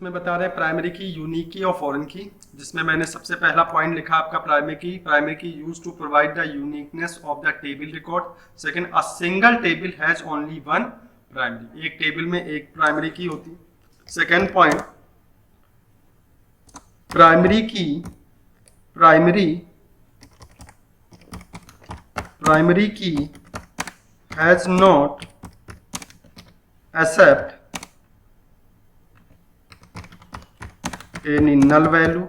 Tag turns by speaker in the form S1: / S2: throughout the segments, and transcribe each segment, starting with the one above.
S1: इसमें बता रहे हैं प्राइमरी की, यूनिक की और फॉरेन की, जिसमें मैंने सबसे पहला पॉइंट लिखा आपका primary key use to provide the uniqueness of the table record. Second, a single table has only one primary, एक टेबल में एक प्राइमरी की होती। Second point, primary key has not accept any null value,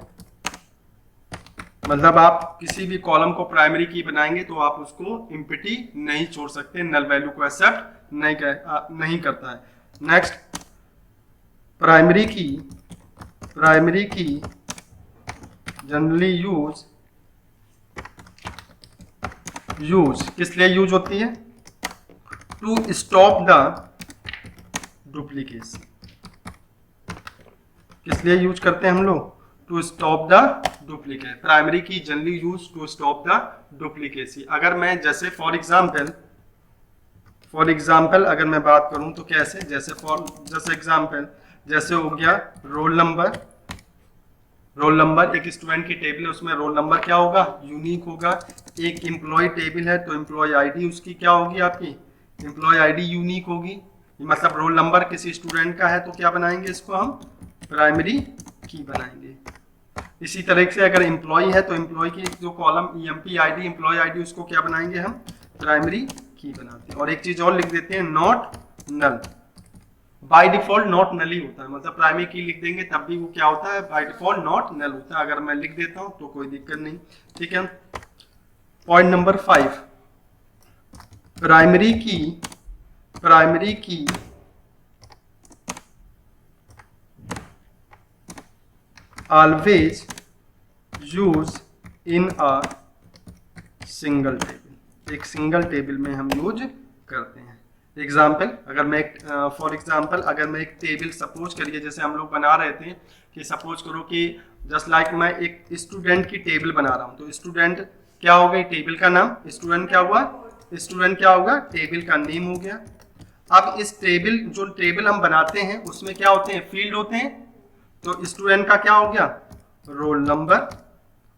S1: मतलब आप किसी भी column को primary की बनाएंगे तो आप उसको एम्प्टी नहीं छोड़ सकते, नल वैल्यू को एक्सेप्ट नहीं करता है। Next, primary key generally use किस लिए यूज होती है? To stop the duplicacy. किस लिए यूज करते हैं हम लोग? To stop the duplicate. Primary key generally use to stop the duplicacy. अगर मैं जैसे फॉर एग्जाम्पल अगर मैं बात करूं तो कैसे, जैसे एग्जाम्पल जैसे हो गया रोल नंबर एक स्टूडेंट की टेबल है, उसमें रोल नंबर क्या होगा? यूनिक होगा। एक एम्प्लॉय टेबल है तो एम्प्लॉय आईडी उसकी क्या होगी? आपकी एम्प्लॉय आईडी यूनिक होगी। मतलब रोल नंबर किसी स्टूडेंट का है तो क्या बनाएंगे? इसको हम प्राइमरी की बनाएंगे। इसी तरह से अगर एम्प्लॉय है तो एम्प्लॉय की जो column EMP ID, employee ID, उसको क्या बनाएंगे? हम प्राइमरी की बनाते हैं। और एक चीज और लिख देते हैं, not null. By default not null ही होता है, मतलब प्राइमरी की लिख देंगे तब भी वो क्या होता है? बाय डिफॉल्ट नॉट नल होता है। अगर मैं लिख देता हूं तो कोई दिक्कत नहीं। ठीक है। पॉइंट नंबर 5, प्राइमरी की always use in a single table, एक सिंगल टेबल में हम यूज करते हैं। एग्जाम्पल, अगर मैं फॉर एग्जाम्पल अगर मैं एक टेबल सपोज करिए, जैसे हम लोग बना रहे थे कि सपोज करो कि जस्ट लाइक मैं एक स्टूडेंट की टेबल बना रहा हूँ, तो स्टूडेंट क्या हो गई? टेबल का नाम। स्टूडेंट क्या हुआ? टेबल का नेम हो गया। अब इस टेबल हम बनाते हैं उसमें क्या होते हैं? फील्ड होते हैं। तो स्टूडेंट का क्या हो गया? Roll number.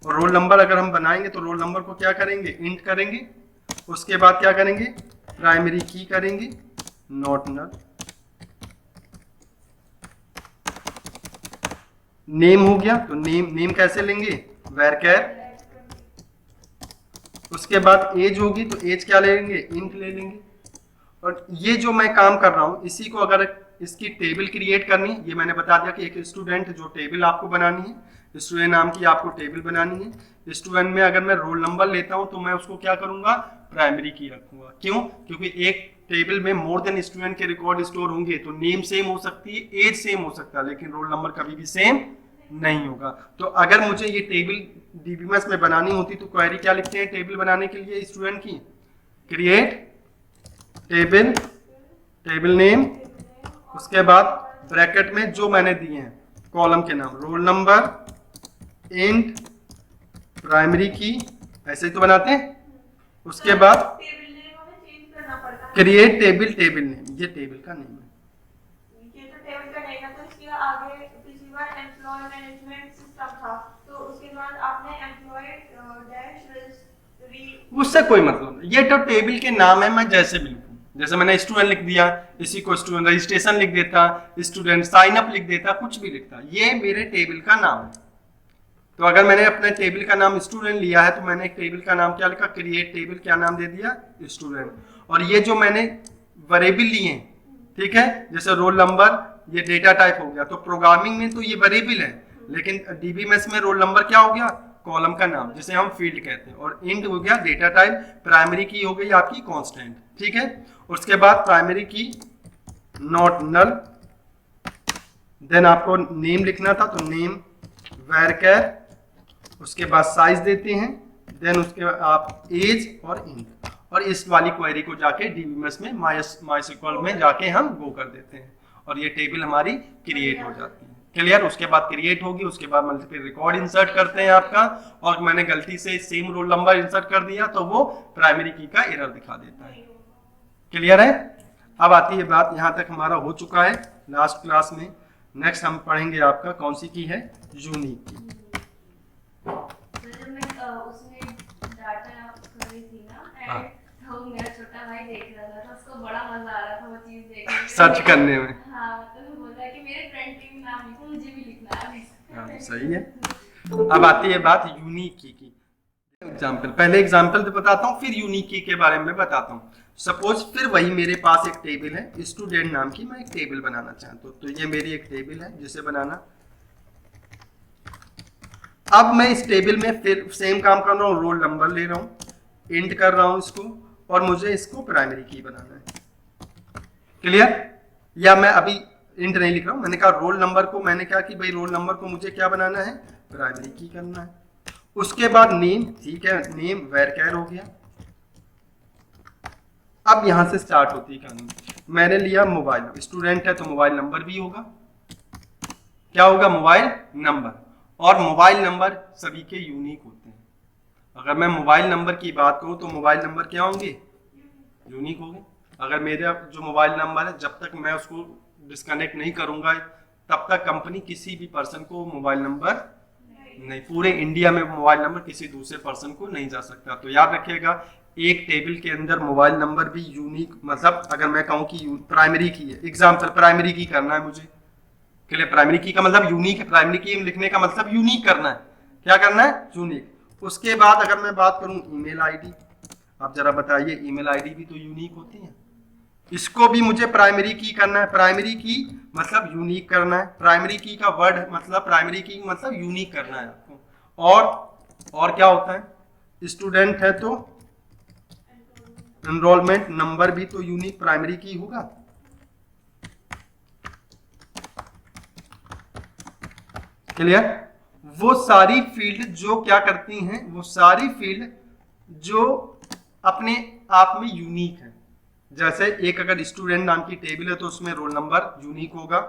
S1: और रोल नंबर अगर हम बनाएंगे तो रोल नंबर को क्या करेंगे? इंट करेंगे। उसके बाद क्या करेंगे? प्राइमरी की करेंगे, नॉट नल। नेम हो गया, तो नेम कैसे लेंगे? वैरकैर। उसके बाद एज होगी तो एज क्या लेंगे? इंट ले लेंगे। और ये जो मैं काम कर रहा हूं, इसी को अगर इसकी टेबल क्रिएट करनी, ये मैंने बता दिया कि एक स्टूडेंट जो टेबल आपको बनानी है, स्टूडेंट नाम की आपको टेबल बनानी है। स्टूडेंट में अगर मैं रोल नंबर लेता हूं तो मैं उसको क्या करूंगा? प्राइमरी की रखूंगा। क्यों? क्योंकि एक टेबल में मोर देन स्टूडेंट के रिकॉर्ड स्टोर होंगे, तो नेम सेम हो सकती है, एज सेम हो सकता है, लेकिन रोल नंबर कभी भी सेम नहीं होगा। तो अगर मुझे ये टेबल डीबीएमएस में बनानी होती तो क्वेरी क्या लिखते हैं टेबल बनाने के लिए स्टूडेंट की? क्रिएट टेबल नेम, उसके बाद ब्रैकेट में जो मैंने दिए हैं कॉलम के नाम, रोल नंबर, इंट, प्राइमरी की, ऐसे ही तो बनाते हैं। उसके बाद क्रिएट टेबल नेम, ये टेबल का नेम है।
S2: ये तो टेबल का नेम है, तो इसके आगे पिछली बार एम्प्लॉय मैनेजमेंट सिस्टम था, तो उसके बाद आपने एम्प्लॉय डैश
S1: उससे कोई मतलब नहीं, ये तो टेबल के नाम है। मैं जैसे भी लिखूं, जैसे मैंने स्टूडेंट लिख दिया, इसी को स्टूडेंट रजिस्ट्रेशन लिख देता, स्टूडेंट साइन अप लिख देता, कुछ भी लिखता, ये मेरे टेबल का नाम है। तो अगर मैंने अपने टेबल का नाम स्टूडेंट लिया है तो मैंने एक टेबल का नाम क्या लिखा? क्रिएट टेबल, क्या नाम दे दिया? स्टूडेंट। और ये जो मैंने वेरिएबल लिए, ठीक है, जैसे रोल नंबर, ये डेटा टाइप हो गया। तो प्रोग्रामिंग में तो ये वेरिएबल है, लेकिन डीबीएमएस में रोल नंबर क्या हो गया? कॉलम का नाम, जिसे हम फील्ड कहते हैं। और इंट हो गया डेटा टाइप, प्राइमरी की हो गई आपकी कांस्टेंट। ठीक है। उसके बाद प्राइमरी की नॉट नल, देन आपको नेम लिखना था तो नेम वैरकैर, उसके बाद साइज देते हैं, देन उसके बाद आप एज और इंट, और इस वाली क्वेरी को जाके डीबीएमएस में माइस्क्ल में जाके हम गो कर देते हैं और ये टेबल हमारी क्रिएट हो जाती है। क्लियर। उसके बाद क्रिएट होगी, उसके बाद मल्टीपल रिकॉर्ड इंसर्ट करते हैं आपका, और मैंने गलती से सेम रोल नंबर इंसर्ट कर दिया तो वो प्राइमरी की का एरर दिखा देता है। क्लियर है। अब आती है बात, यहाँ तक हमारा हो चुका है लास्ट क्लास में। नेक्स्ट हम पढ़ेंगे आपका कौन सी की है, यूनिक की।
S3: जब मैं उसमें डाटा कर रही थी ना,
S1: हाँ।
S3: तो मेरा छोटा भाई देख रहा था, तो उसको बड़ा मजा आ रहा था वो चीज देखने में।
S1: सर्च करने में।
S3: हाँ, तो वो बोल रहा है कि मेरे फ्रेंड टीम नाम लिखो, मुझे भी लिखना है।
S1: हाँ, सही है। अब आती है बात यूनिक की। एग्जाम्पल, पहले एग्जाम्पल तो बताता हूँ, फिर यूनिक की के बारे में बताता हूँ। सपोज फिर वही मेरे पास एक टेबल है स्टूडेंट नाम की, मैं एक टेबल बनाना चाहता हूँ। तो ये मेरी एक टेबल है जिसे बनाना। अब मैं इस टेबल में फिर सेम काम कर रहा हूँ, रोल नंबर ले रहा हूँ, इंट कर रहा हूँ इसको, और मुझे इसको प्राइमरी की बनाना है। क्लियर? या मैं अभी इंट नहीं लिख रहा हूँ, मैंने कहा रोल नंबर को, मैंने कहा कि भाई रोल नंबर को मुझे क्या बनाना है, प्राइमरी की करना है। उसके बाद नेम, ठीक है, नेम वैरचर हो गया। अब यहां से स्टार्ट होती है कहानी। मैंने लिया मोबाइल, स्टूडेंट है तो मोबाइल नंबर भी होगा। क्या होगा, मोबाइल नंबर। और मोबाइल नंबर सभी के यूनिक होते हैं। अगर मैं मोबाइल नंबर की बात करूं तो मोबाइल नंबर क्या होंगे, यूनिक होंगे। अगर मेरा जो मोबाइल नंबर है, जब तक मैं उसको डिस्कनेक्ट नहीं करूंगा तब तक कंपनी किसी भी पर्सन को मोबाइल नंबर नहीं, पूरे इंडिया में मोबाइल नंबर किसी दूसरे पर्सन को नहीं जा सकता। तो याद रखिएगा, एक टेबल के अंदर मोबाइल नंबर भी यूनिक, मतलब अगर मैं कहूँ कि प्राइमरी की है, एग्जाम्पल प्राइमरी की करना है मुझे, के लिए प्राइमरी की का मतलब यूनिक है, प्राइमरी की लिखने का मतलब यूनिक करना है। क्या करना है, यूनिक। उसके बाद अगर मैं बात करूं ईमेल आईडी, आप जरा बताइए, ईमेल आईडी भी तो यूनिक होती है, इसको भी मुझे प्राइमरी की करना है। प्राइमरी की मतलब यूनिक करना है, प्राइमरी की का वर्ड मतलब प्राइमरी की मतलब यूनिक करना है आपको। और क्या होता है, स्टूडेंट है तो एनरोलमेंट नंबर भी तो यूनिक प्राइमरी की होगा। क्लियर? वो सारी फील्ड जो क्या करती हैं, वो सारी फील्ड जो अपने आप में यूनिक है। जैसे एक अगर स्टूडेंट नाम की टेबल है तो उसमें रोल नंबर यूनिक होगा,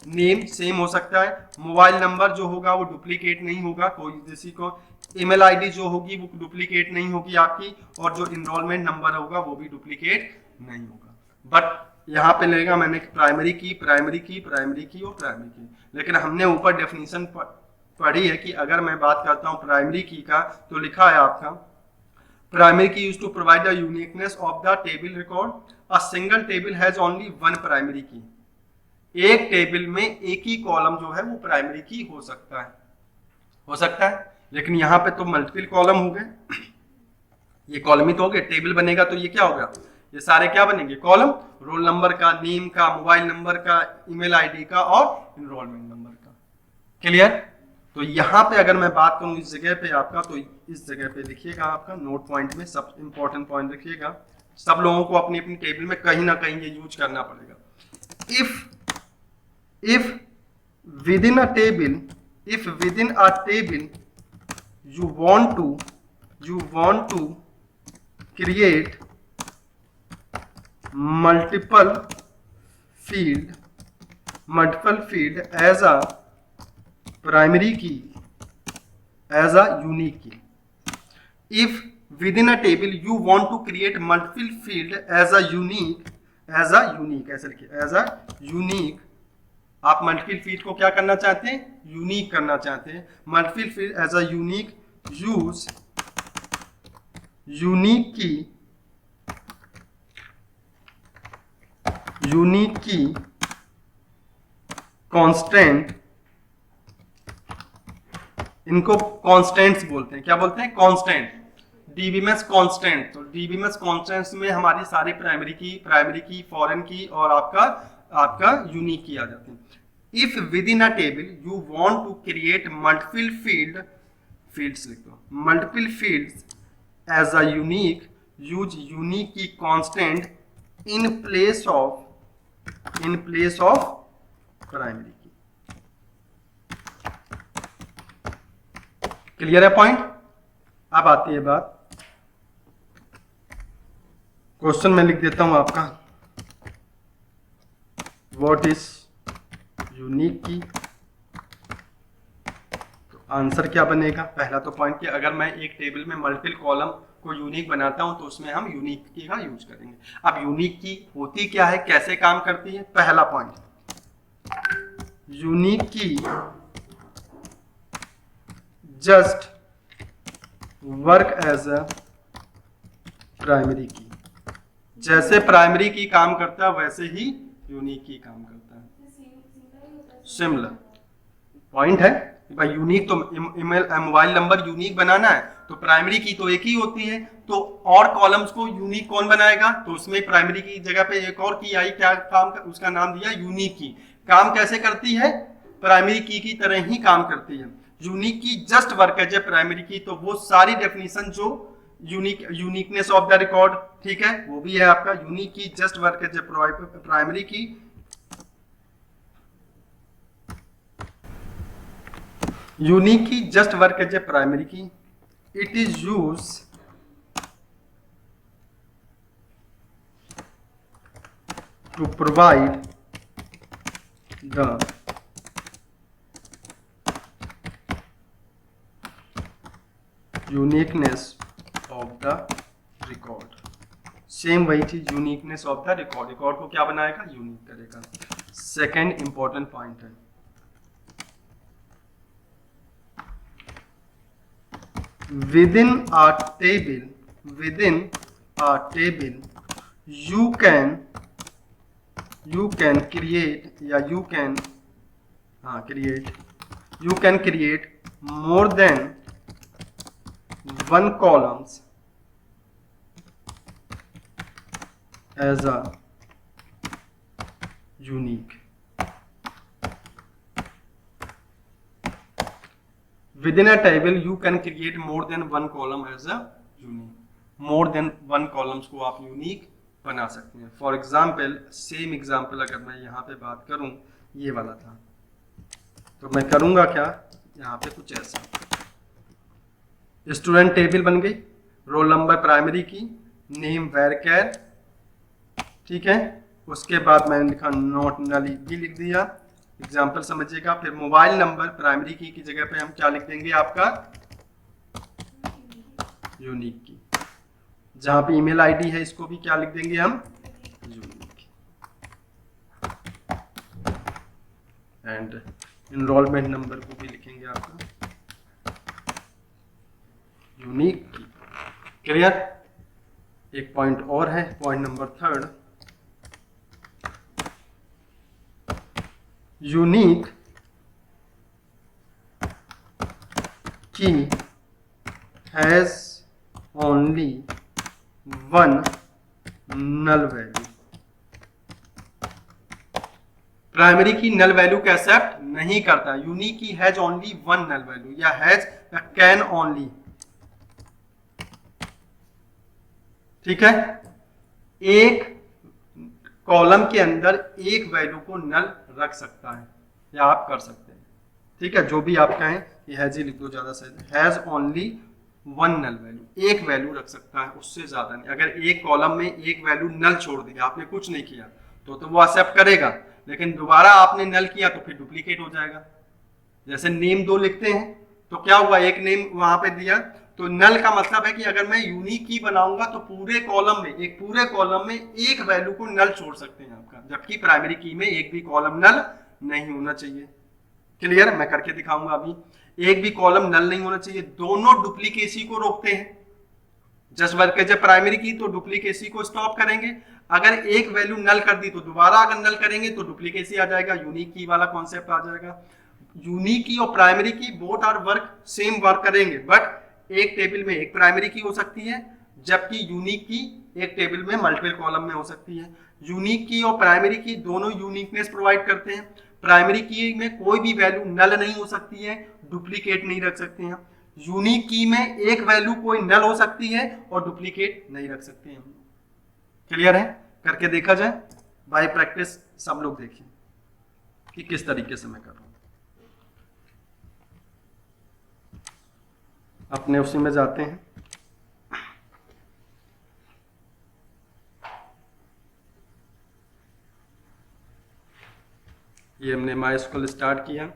S1: नेम सेम हो सकता है, मोबाइल नंबर जो होगा वो डुप्लीकेट नहीं होगा, कोई किसी को ईमेल आईडी जो होगी वो डुप्लीकेट नहीं होगी आपकी, और जो इनरोलमेंट नंबर होगा वो भी डुप्लीकेट नहीं होगा। बट यहाँ पे लेगा मैंने प्राइमरी की, प्राइमरी की, प्राइमरी की और प्राइमरी की, लेकिन हमने ऊपर डेफिनेशन पढ़ी है कि अगर मैं बात करता हूँ प्राइमरी की का, तो लिखा है आपका primary key use to provide the uniqueness of the table record, a single table has only one primary key. एक टेबल में एक ही कॉलम जो है वो प्राइमरी की हो सकता है, लेकिन यहाँ पे तो मल्टीपल कॉलम हो गए, ये कॉलम ही तो हो गए। टेबल बनेगा तो ये क्या होगा, ये सारे क्या बनेंगे, कॉलम, रोल नंबर का, नेम का, मोबाइल नंबर का, ईमेल आईडी का और एनरोलमेंट नंबर का। क्लियर? तो यहाँ पे अगर मैं बात करूँ इस जगह पे आपका, तो इस जगह पे लिखिएगा, आपका नोट पॉइंट में सब इंपॉर्टेंट पॉइंट लिखिएगा। सब लोगों को अपनी अपनी टेबल में कहीं ना कहीं ये यूज करना पड़ेगा। if within a table you want to create multiple field as a primary key, as a unique key. If within a table you want to create multiple field as a unique ऐसे लिखिए, as a unique, आप multiple field को क्या करना चाहते हैं, unique करना चाहते हैं। Multiple field as a unique, use unique key constant, इनको कांस्टेंट्स बोलते हैं। क्या बोलते हैं, कांस्टेंट, डीबीएमएस कांस्टेंट। तो डीबीएमएस कांस्टेंट्स में हमारी सारी प्राइमरी की, फॉरेन की और आपका यूनिक की आ जाती है। If within a table you want to create multiple fields लिख दो, multiple fields as a unique, use unique key constant in place of primary key. Clear है पॉइंट? अब आती है बात, क्वेश्चन में लिख देता हूं आपका, व्हाट इज यूनिक की। तो आंसर क्या बनेगा, पहला तो पॉइंट कि अगर मैं एक टेबल में मल्टीपल कॉलम को यूनिक बनाता हूं तो उसमें हम यूनिक की का यूज करेंगे। अब यूनिक की होती क्या है, कैसे काम करती है, पहला point, unique key just work as a primary key. जैसे प्राइमरी की काम करता है वैसे ही यूनिक की काम करता है। सिमिलर पॉइंट है भाई, यूनिक तो ईमेल मोबाइल नंबर यूनिक बनाना है तो प्राइमरी की तो एक ही होती है, तो और कॉलम्स को यूनिक कौन बनाएगा, तो उसमें प्राइमरी की जगह पे एक और की आई, क्या काम का, उसका नाम दिया यूनिक की। काम कैसे करती है, प्राइमरी की तरह ही काम करती है। Unique key just work as a primary key, तो वो सारी डेफिनेशन जो यूनिकनेस ऑफ द रिकॉर्ड, ठीक है, वो भी है आपका unique key just work as a primary key. Unique key just work as a primary key, it is use to provide the uniqueness of the record. Same वही चीज, uniqueness of the record, record को क्या बनाएगा, unique करेगा। Second important point है, within a table you can create या you can create more than one columns as a unique। Within a table you can create more than one column as a unique। more than one columns को आप unique बना सकते हैं। For example, same example अगर मैं यहाँ पे बात करूँ, ये वाला था, तो मैं करूँगा क्या, यहाँ पे कुछ ऐसा, स्टूडेंट टेबल बन गई, रोल नंबर प्राइमरी की, नेम वेरकेर, ठीक है, उसके बाद मैंने लिखा नॉट नल भी लिख दिया, एग्जाम्पल समझिएगा। फिर मोबाइल नंबर प्राइमरी की जगह पे हम क्या लिख देंगे, आपका यूनिक की। जहां पे ईमेल आईडी है इसको भी क्या लिख देंगे हम, यूनिक। एंड इनरोलमेंट नंबर को भी लिखेंगे आपका यूनिक की। क्लियर। एक पॉइंट और है, point number third, unique key has only one null value. Primary key null value का एक्सेप्ट नहीं करता, unique key has only one null value, या हैज या कैन ओनली, ठीक है, एक कॉलम के अंदर एक वैल्यू को नल रख सकता है या आप कर सकते हैं, ठीक है, जो भी आप कहें, ये हैज ही लिख दो ज्यादा सही, has only one null value, एक वैल्यू रख सकता है, उससे ज्यादा नहीं। अगर एक कॉलम में एक वैल्यू नल छोड़ दिया, आपने कुछ नहीं किया, तो वो एक्सेप्ट करेगा, लेकिन दोबारा आपने नल किया तो फिर डुप्लीकेट हो जाएगा। जैसे नेम 2 लिखते हैं तो क्या हुआ, एक नेम वहां पे दिया, तो नल का मतलब है कि अगर मैं यूनिक की बनाऊंगा तो पूरे कॉलम में एक वैल्यू को नल छोड़ सकते हैं आपका, जबकि प्राइमरी की में एक भी कॉलम नल नहीं होना चाहिए। क्लियर, मैं करके दिखाऊंगा अभी, एक भी कॉलम नल नहीं होना चाहिए, दोनों डुप्लीकेसी को रोकते हैं। Just work as a primary key तो डुप्लीकेसी को स्टॉप करेंगे, अगर एक वैल्यू नल कर दी तो दोबारा अगर नल करेंगे तो डुप्लीकेसी आ जाएगा, यूनिक की वाला कॉन्सेप्ट आ जाएगा। यूनिक की और primary key both are work same work करेंगे, बट एक टेबल में एक प्राइमरी की हो सकती है, जबकि यूनिक की एक टेबल में मल्टीपल कॉलम में हो सकती है। यूनिक की और प्राइमरी की दोनों यूनिकनेस प्रोवाइड करते हैं। प्राइमरी की में कोई भी वैल्यू नल नहीं हो सकती है, डुप्लीकेट नहीं रख सकते हैं। यूनिक की में एक वैल्यू कोई नल हो सकती है और डुप्लीकेट नहीं रख सकते हैं। क्लियर है, करके देखा जाए, बाय प्रैक्टिस सब लोग देखिए कि किस तरीके से मैं कर रहा हूं। अपने उसी में जाते हैं, ये हमने माई स्कूल स्टार्ट किया,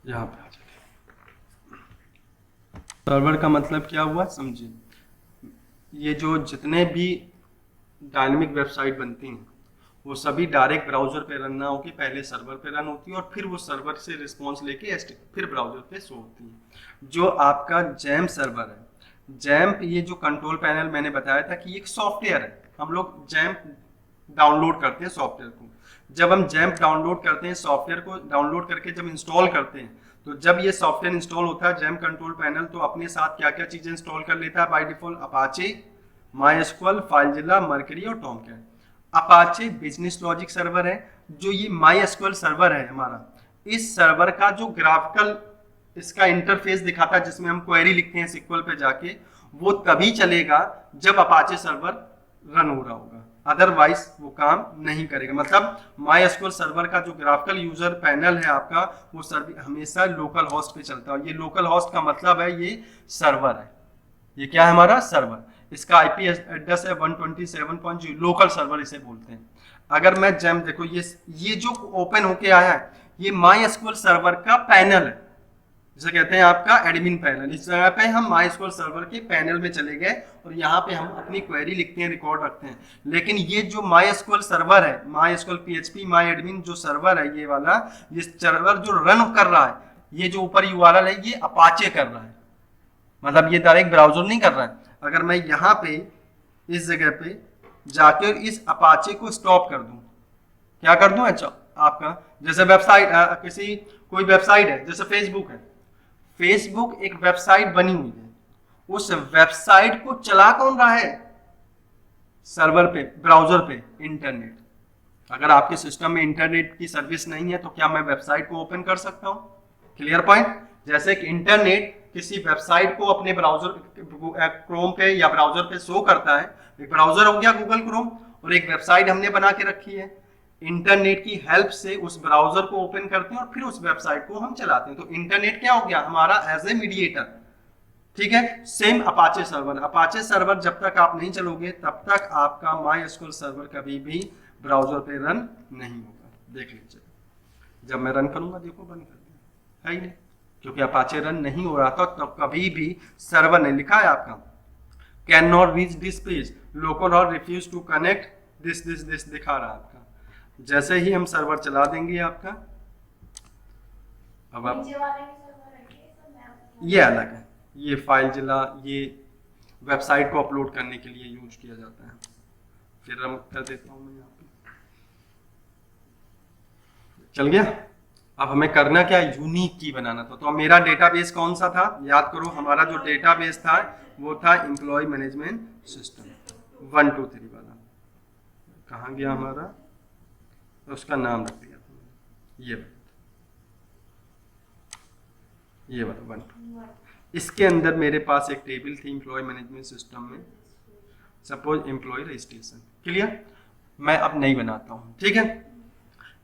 S1: यहाँ पे आ जाए। सर्वर का मतलब क्या हुआ समझिए, ये जो जितने भी डायनेमिक वेबसाइट बनती हैं वो सभी डायरेक्ट ब्राउजर पे रन ना होकर पहले सर्वर पे रन होती है और फिर वो सर्वर से रिस्पॉन्स लेके फिर ब्राउजर पे शो होती है। जो आपका जैम्प सर्वर है, जैम्प ये जो कंट्रोल पैनल मैंने बताया था कि एक सॉफ्टवेयर है, हम लोग जैम्प डाउनलोड करते हैं सॉफ्टवेयर को। जब हम जैम्प डाउनलोड करते हैं, सॉफ्टवेयर को डाउनलोड करके जब इंस्टॉल करते हैं, तो जब ये सॉफ्टवेयर इंस्टॉल होता है जैम्प कंट्रोल पैनल, तो अपने साथ क्या क्या चीजें इंस्टॉल कर लेता है by default? Apache, MySQL, FileZilla, Mercury और Tomcat. Apache business logic server है। जो ये माइस्क्ल सर्वर है हमारा, इस सर्वर का जो ग्राफिकल इसका इंटरफेस दिखाता है जिसमें हम क्वेरी लिखते हैं सिक्वल पे जाके, वो तभी चलेगा जब अपाचे सर्वर रन हो रहा होगा, अदरवाइज वो काम नहीं करेगा। मतलब माइस्क्ल सर्वर का जो ग्राफिकल यूजर पैनल है आपका, वो सर्वर हमेशा लोकल होस्ट पे चलता है। ये लोकल होस्ट का मतलब है ये सर्वर है, ये क्या है हमारा सर्वर। इसका आईपी एड्रेस है 127.0, लोकल सर्वर इसे बोलते हैं। अगर मैं जैम देखो ये जो ओपन होके आया है, ये माइस्क्ल सर्वर का पैनल है, जिसे कहते हैं आपका एडमिन पैनल। इस जगह पे हम माइस्क्ल सर्वर के पैनल में चले गए और यहाँ पे हम अपनी क्वेरी लिखते हैं, रिकॉर्ड रखते हैं। लेकिन ये जो माइस्क्ल सर्वर है, माइस्क्ल पीएचपी माई एडमिन जो सर्वर है, ये वाला ये सर्वर जो रन कर रहा है, ये जो ऊपर यूआरएल है, ये अपाचे कर रहा है, मतलब ये डायरेक्ट ब्राउजर नहीं कर रहा है। अगर मैं यहाँ पे इस जगह पे जाकर इस अपाचे को स्टॉप कर दूं, क्या कर दूं? अच्छा, आपका जैसे वेबसाइट किसी कोई वेबसाइट है, जैसे फेसबुक है, फेसबुक एक वेबसाइट बनी हुई है, उस वेबसाइट को चला कौन रहा है? सर्वर पे, ब्राउजर पे, इंटरनेट। अगर आपके सिस्टम में इंटरनेट की सर्विस नहीं है तो क्या मैं वेबसाइट को ओपन कर सकता हूं? Clear point. जैसे कि इंटरनेट किसी वेबसाइट को अपने ब्राउजर क्रोम पे या ब्राउजर पे शो करता है, एक ब्राउजर हो गया गूगल क्रोम और एक वेबसाइट हमने बना के रखी है, इंटरनेट की हेल्प से उस ब्राउजर को ओपन करते हैं और फिर उस वेबसाइट को हम चलाते हैं। तो इंटरनेट क्या हो गया हमारा? As a mediator. ठीक है, same Apache server. Apache server जब तक आप नहीं चलोगे तब तक आपका माइस्क्ल सर्वर कभी भी ब्राउजर पे रन नहीं होगा। देख लीजिए, जब मैं रन करूंगा देखो बंद कर दिया, है ही नहीं, क्योंकि अपाचे रन नहीं हो रहा था। तो कभी भी सर्वर ने लिखा है आपका can not reach this page, local और रिफ्यूज टू कनेक्ट दिस दिखा रहा है आपका। जैसे ही हम सर्वर चला देंगे आपका, अब आप
S3: नीचे वाले भी सर्वर है क्या? सब मैं
S1: ये अलग है, ये फाइलजिला ये वेबसाइट को अपलोड करने के लिए यूज किया जाता है। फिर हम कर देता हूँ मैं यहाँ पे, चल गया। अब हमें करना क्या है? यूनिक की बनाना था। तो मेरा डेटाबेस कौन सा था? याद करो, हमारा जो डेटाबेस था वो था एम्प्लॉय मैनेजमेंट सिस्टम 1 2 3 वाला। कहाँ गया हमारा? तो उसका नाम रख दिया था ये वाला 1 2। इसके अंदर मेरे पास एक टेबल थी एम्प्लॉय मैनेजमेंट सिस्टम में, सपोज एम्प्लॉय रजिस्ट्रेशन। क्लियर? मैं अब नहीं बनाता हूँ, ठीक है।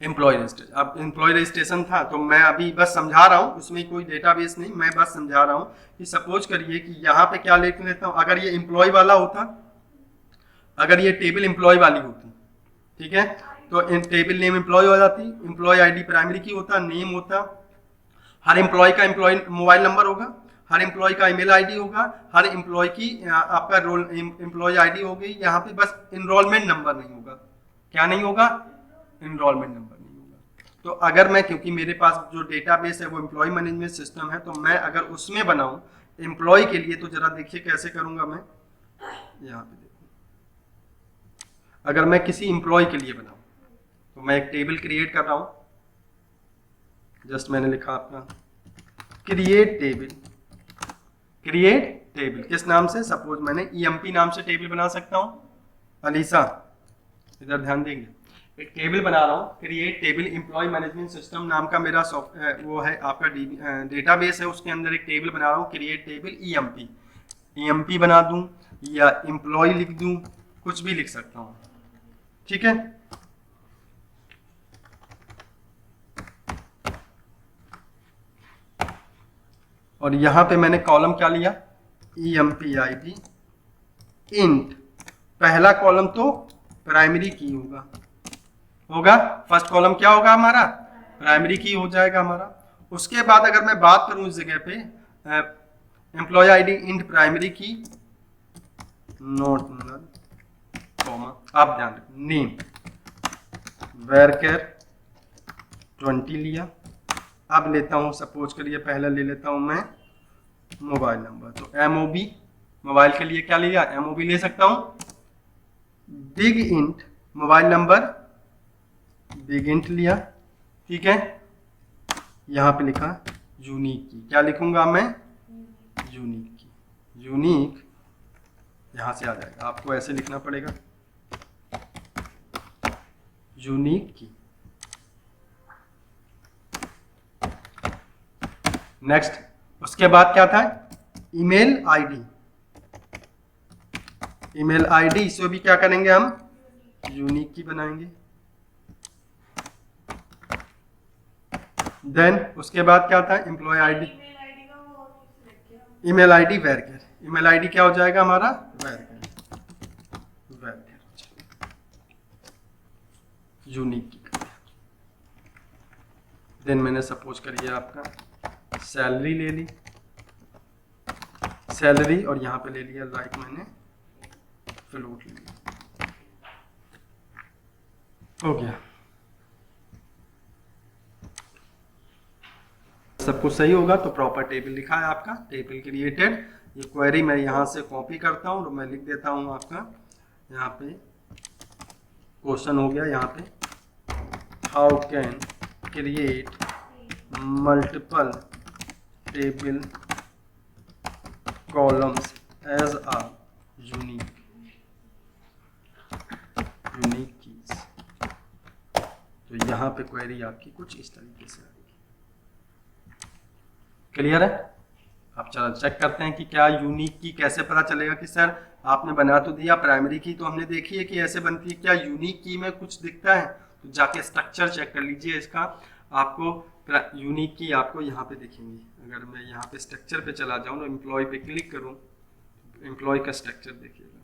S1: एम्प्लॉय रजिस्ट्रेशन, अब एम्प्लॉय रजिस्ट्रेशन था तो मैं अभी बस समझा रहा हूँ, उसमें कोई डेटाबेस नहीं, मैं बस समझा रहा हूँ कि सपोज करिए कि यहाँ पे क्या लिख लेता हूँ। अगर ये एम्प्लॉय वाला होता, अगर ये टेबल एम्प्लॉय वाली होती, ठीक है, तो टेबल नेम एम्प्लॉय हो जाती, एम्प्लॉय आईडी प्राइमरी की होता, नेम होता, हर एम्प्लॉय का एम्प्लॉय मोबाइल नंबर होगा, हर एम्प्लॉय का ईमेल आईडी होगा, हर एम्प्लॉय की आपका रोल एम्प्लॉय आईडी होगी। यहाँ पे बस इनरोलमेंट नंबर नहीं होगा। क्या नहीं होगा? इनरोलमेंट नंबर नहीं होगा। तो अगर मैं, क्योंकि मेरे पास जो डेटाबेस है वो एम्प्लॉय मैनेजमेंट सिस्टम है, तो मैं अगर उसमें बनाऊं एम्प्लॉय के लिए, तो जरा देखिए कैसे करूंगा मैं। यहाँ पे देखो, अगर मैं किसी एम्प्लॉय के लिए बनाऊं तो मैं एक टेबल क्रिएट कर रहा हूं। जस्ट मैंने लिखा आपका क्रिएट टेबल, क्रिएट टेबल किस नाम से? सपोज मैंने EMP नाम से टेबल बना सकता हूं। अलीसा इधर ध्यान देंगे, एक टेबल बना रहा हूँ, create table employee management system नाम का मेरा सॉफ्टवेयर वो है आपका डेटाबेस है, उसके अंदर एक टेबल बना रहा हूँ क्रिएट टेबल EMP बना दूं या एम्प्लॉय लिख दूं, कुछ भी लिख सकता हूँ, ठीक है। और यहाँ पे मैंने कॉलम क्या लिया? EMP ID int. पहला कॉलम तो प्राइमरी की होगा, फर्स्ट कॉलम क्या होगा हमारा? प्राइमरी की हो जाएगा हमारा। उसके बाद अगर मैं बात करूं इस जगह पे एम्प्लॉय आईडी इंट प्राइमरी की नोट नल कॉमा, आप ध्यान रखें नेम varchar 20 लिया। अब लेता हूं सपोज करिए पहले ले लेता हूं मैं मोबाइल नंबर, तो MOB मोबाइल के लिए क्या लिया, MOB ले सकता हूं। Big int mobile number big int लिया, ठीक है। यहां पे लिखा यूनिक की, क्या लिखूंगा मैं, यूनिक की, यूनिक यहां से आ जाएगा, आपको ऐसे लिखना पड़ेगा यूनिक की। नेक्स्ट उसके बाद क्या था, ईमेल आईडी, ईमेल आईडी इसे भी क्या करेंगे हम, यूनिक की बनाएंगे। देन उसके बाद क्या था, एम्प्लॉय आईडी,
S2: ईमेल आईडी का वो सिलेक्ट किया।
S1: Email ID varchar, email ID क्या हो जाएगा हमारा, varchar, यूनिक की। देन मैंने सपोज करिए आपका सैलरी ले ली, सैलरी, और यहाँ पे ले लिया लाइक मैंने फ्लोट ले लिया, हो गया। सब कुछ सही होगा तो प्रॉपर टेबल लिखा है आपका, टेबल क्रिएटेड। ये क्वेरी मैं यहाँ से कॉपी करता हूँ और मैं लिख देता हूँ आपका, यहाँ पे क्वेश्चन हो गया, यहाँ पे how can create multiple table columns as a unique keys. तो यहाँ पे क्वेरी आपकी कुछ इस तरीके से आएगी। क्लियर है? आप चलो चेक करते हैं कि क्या यूनिक की कैसे पता चलेगा कि सर आपने बना तो दिया, प्राइमरी की तो हमने देखी है कि ऐसे बनती है, क्या यूनिक की में कुछ दिखता है? तो जाके स्ट्रक्चर चेक कर लीजिए इसका, आपको यूनिक की आपको यहाँ पे दिखेंगी। अगर मैं यहाँ पे स्ट्रक्चर पे चला जाऊँ, एम्प्लॉय पे क्लिक करूँ, एम्प्लॉय का स्ट्रक्चर देखिएगा,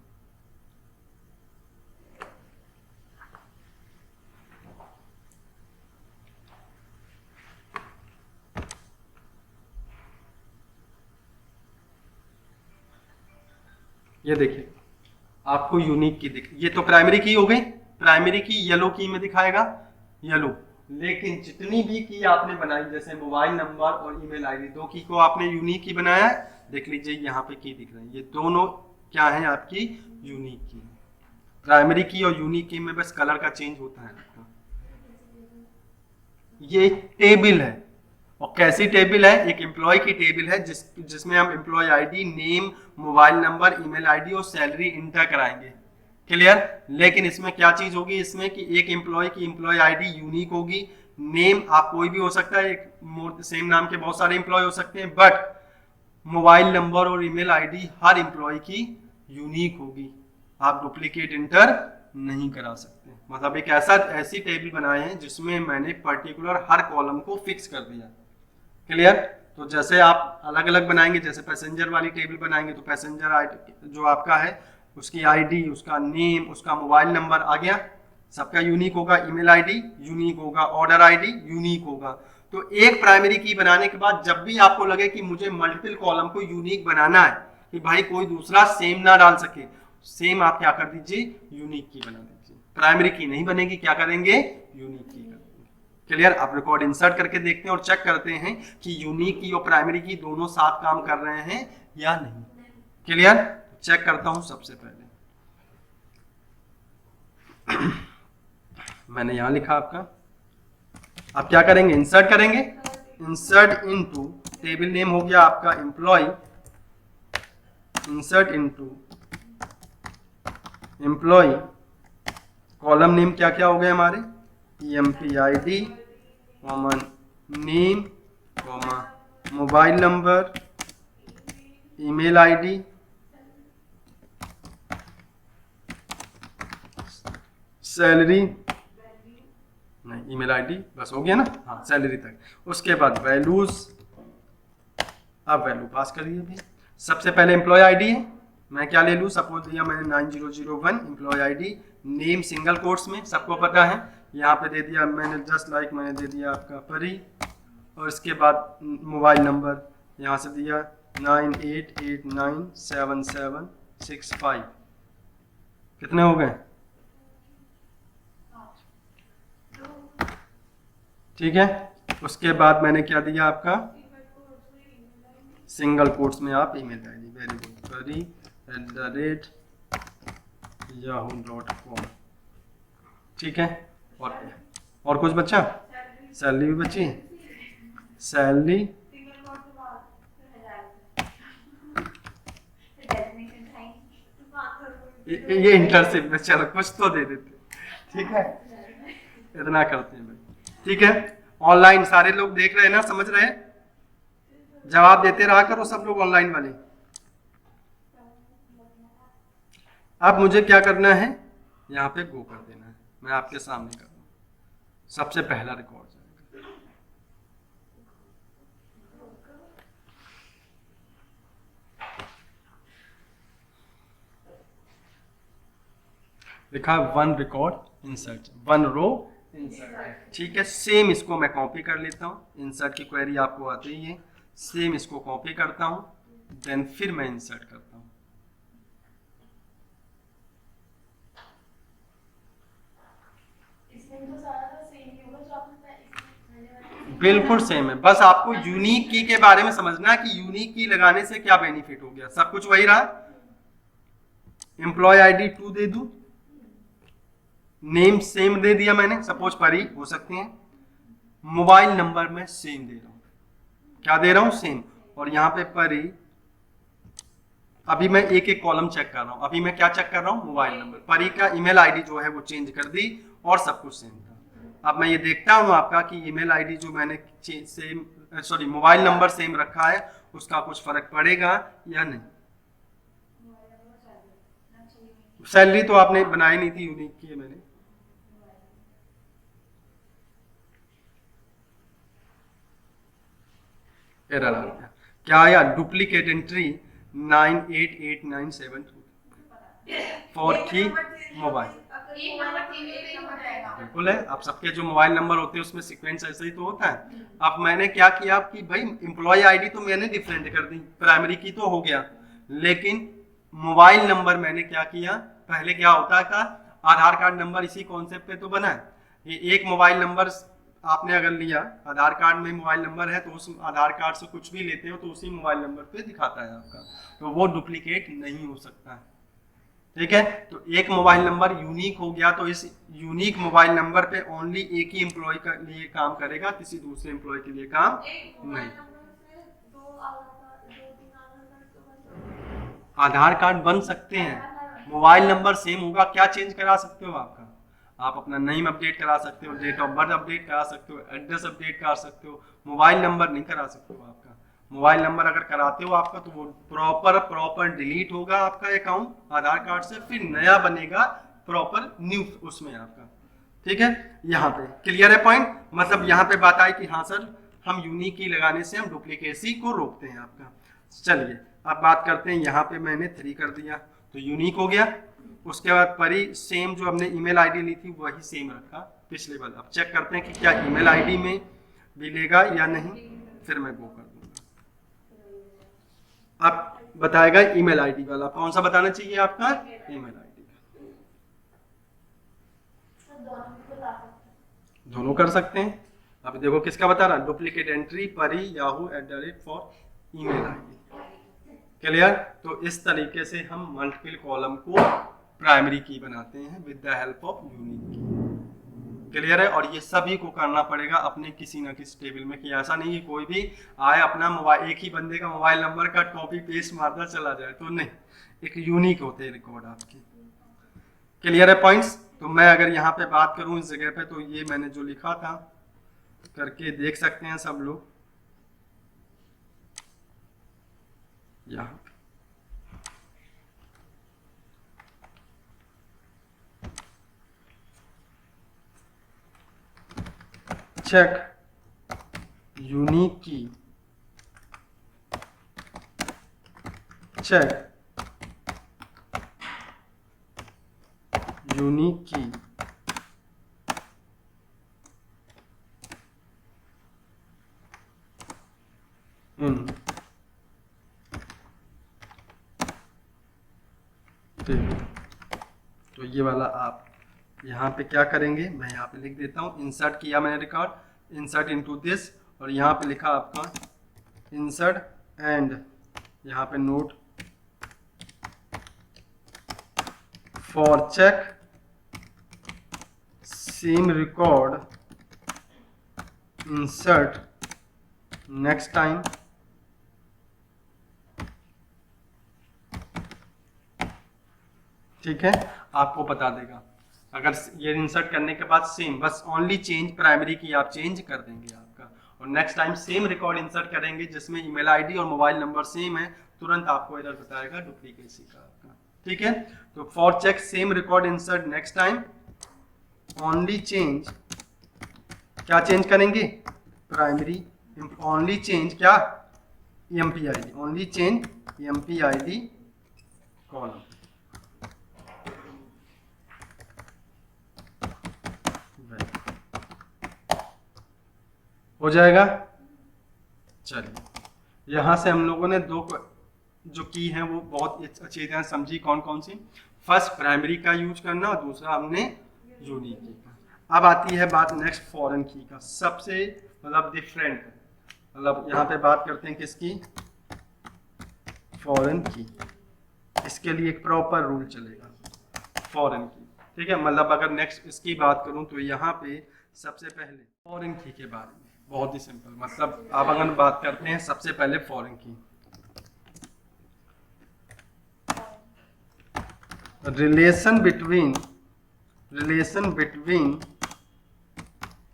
S1: ये देखिए आपको यूनिक की दिख, ये तो प्राइमरी की हो गई, प्राइमरी की येलो की में दिखाएगा येलो। लेकिन जितनी भी की आपने बनाई, जैसे मोबाइल नंबर और ईमेल आईडी, दो की को आपने यूनिक की बनाया है, देख लीजिए यहाँ पे की दिख रही है, ये दोनों क्या है आपकी यूनिक की। प्राइमरी की और यूनिक की में बस कलर का चेंज होता है आपका। ये टेबल है, और कैसी टेबल है, एक एम्प्लॉय की टेबल है जिसमें हम employee ID, name, mobile number, email ID और सैलरी इंटर कराएंगे। क्लियर? लेकिन इसमें क्या चीज होगी, इसमें कि एक एम्प्लॉय की एम्प्लॉय आईडी यूनिक होगी, नेम आप कोई भी हो सकता है, एक सेम नाम के बहुत सारे एम्प्लॉय हो सकते हैं, बट मोबाइल नंबर और ईमेल आईडी हर एम्प्लॉय की यूनिक होगी, आप डुप्लीकेट इंटर नहीं करा सकते। मतलब एक ऐसी टेबल बनाए हैं जिसमें मैंने पर्टिकुलर हर कॉलम को फिक्स कर दिया। क्लियर? तो जैसे आप अलग अलग बनाएंगे, जैसे पैसेंजर वाली टेबल बनाएंगे तो पैसेंजर आईडी जो आपका है उसकी आईडी, उसका नेम, उसका मोबाइल नंबर आ गया, सबका यूनिक होगा, ईमेल आईडी यूनिक होगा, ऑर्डर आईडी यूनिक होगा। तो एक प्राइमरी की बनाने के बाद जब भी आपको लगे कि मुझे मल्टीपल कॉलम को यूनिक बनाना है, कि भाई कोई दूसरा सेम ना डाल सके, सेम आप क्या कर दीजिए, यूनिक की बना दीजिए। प्राइमरी की नहीं बनेगी, क्या करेंगे, यूनिक की। क्लियर? आप रिकॉर्ड इंसर्ट करके देखते हैं और चेक करते हैं कि यूनिक की और प्राइमरी की दोनों साथ काम कर रहे हैं या नहीं। क्लियर? चेक करता हूं सबसे पहले मैंने यहां लिखा आपका, आप क्या करेंगे, इंसर्ट करेंगे, इंसर्ट इनटू टेबल नेम हो गया आपका employee, insert into employee, column name क्या क्या हो गए हमारे, EMPID, name, mobile number, email ID, salary, नहीं ईमेल आईडी बस हो गया ना, हाँ सैलरी तक। उसके बाद वैल्यूज, अब वैल्यू पास करिए भाई। सबसे पहले एम्प्लॉय आईडी है, मैं क्या ले लूँ, सपोज दिया मैंने 9001 employee ID, name single quotes में सबको पता है, यहाँ पे दे दिया मैंने जस्ट लाइक मैंने दे दिया आपका परी, और इसके बाद मोबाइल नंबर यहाँ से दिया 98897765। कितने हो गए? ठीक है। उसके बाद मैंने क्या दिया आपका, सिंगल कोट्स में आप email ID, very good, pari@yahoo.com। ठीक है। और कुछ बच्चा? सैलरी भी बची? सैलरी ये इंटर्नशिप में, चलो कुछ तो दे देते। ठीक है, इतना करते हैं भाई। ठीक है, ऑनलाइन सारे लोग देख रहे हैं ना, समझ रहे हैं? जवाब देते रहा करो सब लोग ऑनलाइन वाले। अब मुझे क्या करना है, यहाँ पे गो कर देना है, मैं आपके सामने कर रहा हूँ। सबसे पहला रिकॉर्ड जाएगा, लिखा 1 रिकॉर्ड इंसर्ट, 1 रो इंसर्ट। ठीक है, सेम इसको मैं कॉपी कर लेता हूँ, इंसर्ट की क्वेरी आपको आती ही है, सेम इसको कॉपी करता हूँ, देन फिर मैं इंसर्ट करता हूँ। बिल्कुल सेम है, बस आपको यूनिक की के बारे में समझना है कि यूनिक की लगाने से क्या बेनिफिट हो गया। सब कुछ वही रहा। एम्प्लॉय आईडी 2 दे दूं, नेम सेम दे दिया मैंने, सपोज परी हो सकते हैं। मोबाइल नंबर में सेम दे रहा हूं, क्या दे रहा हूं, सेम। और यहाँ पे परी, अभी मैं एक एक कॉलम चेक कर रहा हूं, अभी मैं क्या चेक कर रहा हूं, मोबाइल नंबर। परी का ईमेल आईडी जो है वो चेंज कर दी और सब कुछ सेम था। अब मैं ये देखता हूं आपका कि ईमेल आईडी जो मैंने same, sorry mobile number same रखा है, उसका कुछ फर्क पड़ेगा या नहीं। सैलरी तो आपने बनाई नहीं थी, यूनिक की है मैंने। एरर आ गया, क्या आया, डुप्लीकेट एंट्री 988972 फॉर की मोबाइल। बिल्कुल है, आप सबके जो मोबाइल नंबर होते हैं उसमें सीक्वेंस ऐसे ही तो होता है। अब मैंने क्या किया कि भाई एम्प्लॉय आईडी तो मैंने डिफरेंट कर दी, प्राइमरी की तो हो गया, लेकिन मोबाइल नंबर मैंने क्या किया, पहले क्या होता था, आधार कार्ड नंबर इसी कॉन्सेप्ट पे तो बना है। ये एक मोबाइल नंबर आपने अगर लिया, आधार कार्ड में मोबाइल नंबर है तो उस आधार कार्ड से कुछ भी लेते हो तो उसी मोबाइल नंबर पे दिखाता है आपका, तो वो डुप्लीकेट नहीं हो सकता है। ठीक है, तो एक मोबाइल नंबर यूनिक हो गया, तो इस यूनिक मोबाइल नंबर पे ओनली एक ही एम्प्लॉय के लिए काम करेगा, किसी दूसरे एम्प्लॉय के लिए काम नहीं। आधार कार्ड बन सकते हैं, मोबाइल नंबर सेम होगा, क्या चेंज करा सकते हो आपका, आप अपना नेम अपडेट करा सकते हो, डेट ऑफ बर्थ अपडेट करा सकते हो, एड्रेस अपडेट करा सकते हो, मोबाइल नंबर नहीं करा सकते हो आपका। मोबाइल नंबर अगर कराते हो आपका तो वो प्रॉपर डिलीट होगा आपका अकाउंट आधार कार्ड से, फिर नया बनेगा प्रॉपर न्यू उसमें आपका। ठीक है, यहाँ पे क्लियर है पॉइंट, मतलब यहाँ पे बात आई कि हाँ सर हम यूनिक की लगाने से हम डुप्लीकेसी को रोकते हैं आपका। चलिए अब बात करते हैं, यहाँ पे मैंने 3 कर दिया तो यूनिक हो गया। उसके बाद परी सेम जो हमने ईमेल आईडी ली थी वही सेम रखा पिछले बार। अब चेक करते हैं कि क्या ईमेल आईडी में भी लेगा या नहीं, फिर मैं वो कर दूंगा। अब बताएगा ईमेल आईडी वाला, कौन सा बताना चाहिए आपका, ईमेल आईडी। दोनों कर सकते हैं। अब देखो किसका बता रहा, डुप्लीकेट एंट्री परी yahoo@ for email ID. Clear, तो इस तरीके से हम मल्टीपल कॉलम को प्राइमरी की बनाते हैं with the help of unique की। क्लियर है, और ये सभी को करना पड़ेगा अपने किसी ना किसी टेबल में, कि ऐसा नहीं कि कोई भी आए अपना मोबाइल, एक ही बंदे का मोबाइल नंबर का कॉपी पेस्ट मारता चला जाए, तो नहीं, एक यूनिक होते हैं रिकॉर्ड आपके। क्लियर है पॉइंट्स। तो मैं अगर यहाँ पे बात करूँ इस जगह पे, तो ये मैंने जो लिखा था करके देख सकते हैं सब लोग यहाँ। चेक यूनिक की, चेक यूनिक की इन टेबल। तो ये वाला आप यहाँ पे क्या करेंगे, मैं यहाँ पे लिख देता हूँ, इंसर्ट किया मैंने रिकॉर्ड, इंसर्ट इनटू दिस, और यहाँ पे लिखा आपका इंसर्ट एंड यहाँ पे note for check same record insert next time ठीक है, आपको बता देगा। अगर ये इंसर्ट करने के बाद सेम, बस ओनली चेंज प्राइमरी की आप चेंज कर देंगे आपका, और next time same record insert करेंगे जिसमें ईमेल आईडी और मोबाइल नंबर सेम है, तुरंत आपको एरर बताएगा डुप्लीकेसी का आपका। ठीक है, तो for check same record insert next time only change, क्या चेंज करेंगे, प्राइमरी, ओनली चेंज क्या, MPID, only change MPID column. हो जाएगा। चलिए, यहाँ से हम लोगों ने दो जो की है वो बहुत अच्छी तरह समझी, कौन कौन सी, फर्स्ट प्राइमरी का यूज करना और दूसरा हमने यूनिक की का। अब आती है बात नेक्स्ट फॉरेन की का, सबसे मतलब डिफरेंट, मतलब यहाँ पे बात करते हैं किसकी, फॉरेन की। इसके लिए एक प्रॉपर रूल चलेगा फॉरेन की। ठीक है, मतलब अगर नेक्स्ट इसकी बात करूँ तो यहाँ पे सबसे पहले फॉरेन की के बारे में बहुत ही सिंपल, मतलब आप अगर बात करते हैं सबसे पहले फॉरेन की, relation between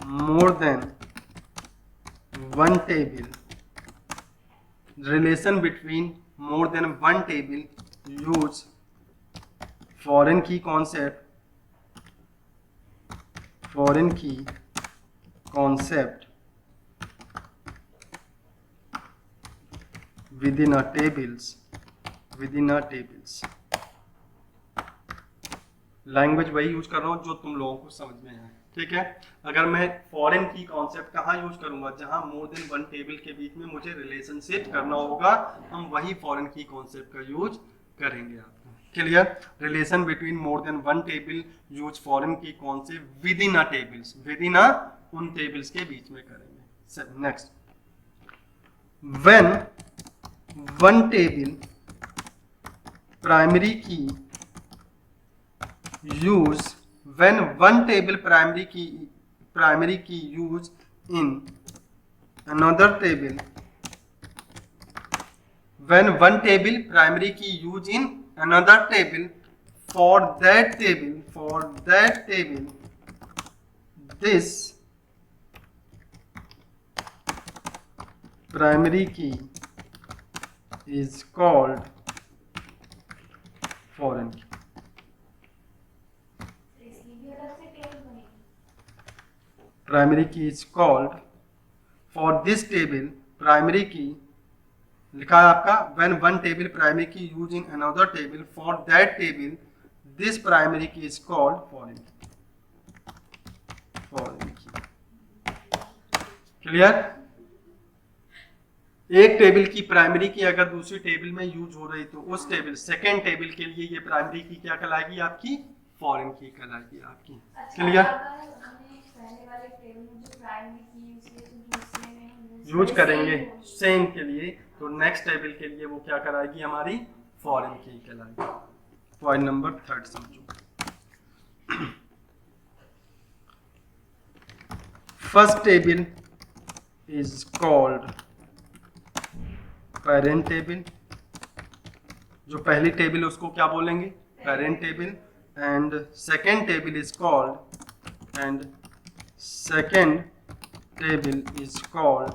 S1: more than one table, relation between more than one table use foreign key concept, foreign key concept within a tables, language वही यूज कर रहा हूँ जो तुम लोगों को समझ में आए। ठीक है, अगर मैं फॉरेन की कॉन्सेप्ट कहाँ यूज करूंगा, जहां मोर देन वन टेबल के बीच में मुझे रिलेशनशिप करना होगा, हम वही फॉरेन की कॉन्सेप्ट का यूज करेंगे। आपको clear, relation between more than one table use foreign key concept within a tables, within a उन टेबल्स के बीच में करेंगे। Next, when one table primary key use, when one table primary key use in another table, when one table primary key use in another table, for that table this primary key is called foreign key। Primary key is called, for this table primary key लिखा है आपका, when one table primary key use in another table, for that table this primary key is called foreign key. Clear, एक table की primary key अगर दूसरी table में use हो रही तो उस टेबल सेकेंड टेबल के लिए ये प्राइमरी की क्या कहलाएगी, आपकी फॉरेन की कहलाएगी आपकी। क्लियर, यूज करेंगे सेम के लिए तो नेक्स्ट टेबल के लिए वो क्या कराएगी, हमारी फॉरेन की कहलाएगी। पॉइंट नंबर थर्ड समझो, first table is called parent table, जो पहली टेबल उसको क्या बोलेंगे, parent table, and second table is called, second table is called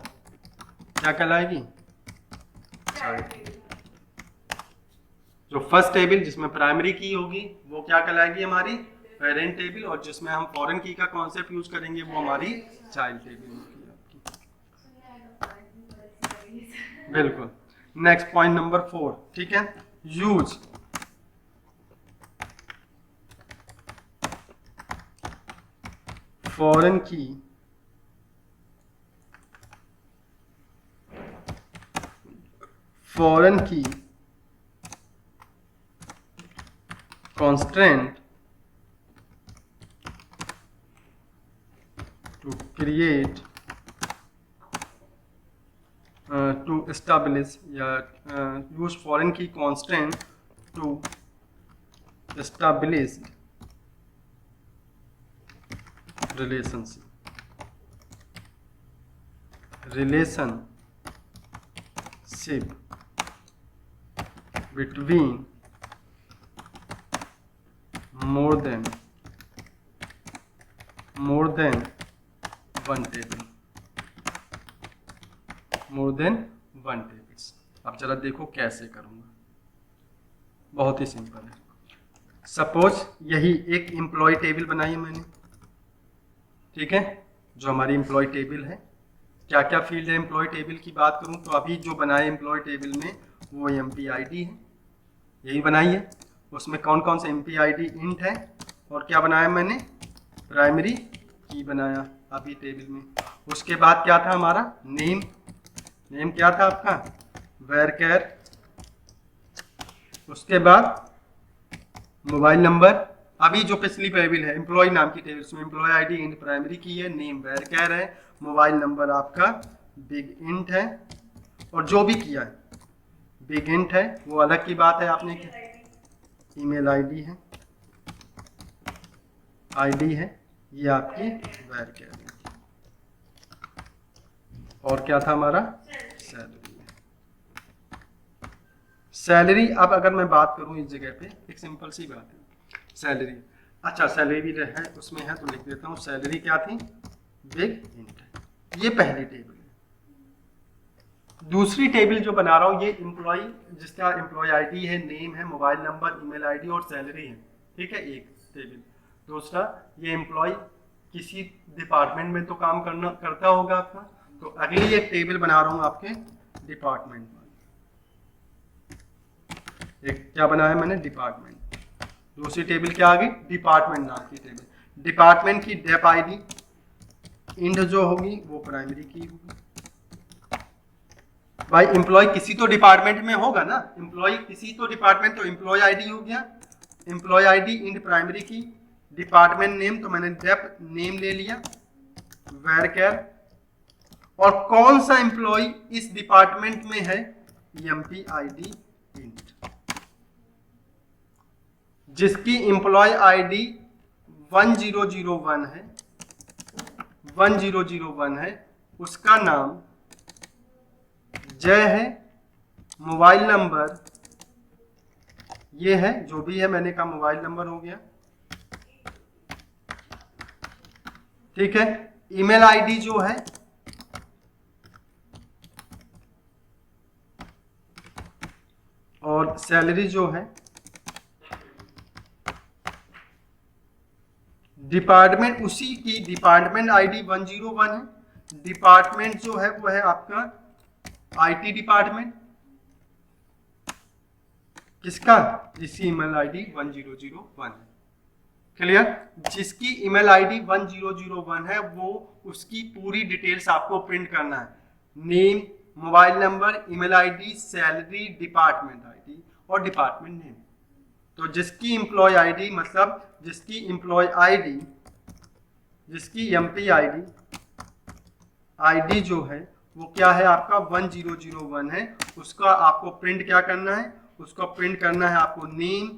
S1: क्या कहलाएगी, जो फर्स्ट टेबल जिसमें प्राइमरी की होगी वो क्या कहलाएगी, हमारी पेरेंट टेबल, और जिसमें हम फॉरेन की का कॉन्सेप्ट यूज करेंगे वो हमारी चाइल्ड टेबल होगी आपकी। बिल्कुल, नेक्स्ट पॉइंट नंबर 4। ठीक है, यूज फॉरेन की फॉरेन की constraint to create to establish या use foreign key constraint to establish relationship between more than one table, more than one tables। अब जरा देखो कैसे करूंगा, बहुत ही सिंपल है। सपोज यही एक एम्प्लॉय टेबल बनाई है मैंने, ठीक है, जो हमारी एम्प्लॉय टेबल है। क्या क्या फील्ड है एम्प्लॉय टेबल की बात करूं तो अभी जो बनाए एम्प्लॉय टेबल में वो MPID है, यही बनाई है। उसमें कौन कौन से MPID इंट है और क्या बनाया मैंने, प्राइमरी की बनाया अभी टेबल में। उसके बाद क्या था हमारा नेम क्या था आपका varchar। उसके बाद मोबाइल नंबर, अभी जो पिछली टेबल है एम्प्लॉय नाम की टेबल, उसमें एम्प्लॉय ID इंट प्राइमरी की है, नेम varchar है, मोबाइल नंबर आपका बिग इंट है, और जो भी किया है बिग इंट है वो अलग की बात है। आपने ईमेल आईडी है, ये आपकी varchar है। और क्या था हमारा सैलरी। अब अगर मैं बात करूं इस जगह पे, एक सिंपल सी बात है सैलरी। अच्छा सैलरी भी है उसमें है तो लिख देता हूं, सैलरी क्या थी, बिग इंट है। ये पहली टेबल है। दूसरी टेबल जो बना रहा हूं ये एम्प्लॉय, जिसका एम्प्लॉय ID है, नेम है, मोबाइल नंबर, ईमेल ID और सैलरी है, ठीक है, एक टेबल। दूसरा ये एम्प्लॉय किसी डिपार्टमेंट में तो काम करता होगा आपका, तो अगली एक टेबल बना रहा हूं आपके डिपार्टमेंट में। एक क्या बनाया मैंने, डिपार्टमेंट। दूसरी टेबल क्या आ गई, डिपार्टमेंट नाम की टेबल। डिपार्टमेंट की डेप ID इंट जो होगी वो प्राइमरी की होगी। भाई एम्प्लॉय किसी तो डिपार्टमेंट में होगा ना, एम्प्लॉय किसी तो डिपार्टमेंट, तो एम्प्लॉय ID हो गया, एम्प्लॉय ID इंट प्राइमरी की। डिपार्टमेंट नेम तो मैंने डेप नेम ले लिया, varchar। और कौन सा एम्प्लॉय इस डिपार्टमेंट में है, MPID इंट। जिसकी एम्प्लॉय ID 1001 है, उसका नाम जय है, मोबाइल नंबर ये है, जो भी है मैंने कहा मोबाइल नंबर हो गया, ठीक है। ईमेल ID जो है और सैलरी जो है। डिपार्टमेंट उसी की डिपार्टमेंट ID 101 है। डिपार्टमेंट जो है वो है आपका IT डिपार्टमेंट, किसका, जिसकी ईमेल ID 1001 है। क्लियर। जिसकी ईमेल ID 1001 है वो उसकी पूरी डिटेल्स आपको प्रिंट करना है, name, mobile number, email ID, salary, department ID और डिपार्टमेंट नेम। तो जिसकी एम्प्लॉय ID मतलब जिसकी एम्प्लॉय ID, जिसकी MPID जो है वो क्या है आपका 1001 है, उसका आपको प्रिंट क्या करना है, उसका प्रिंट करना है आपको नेम,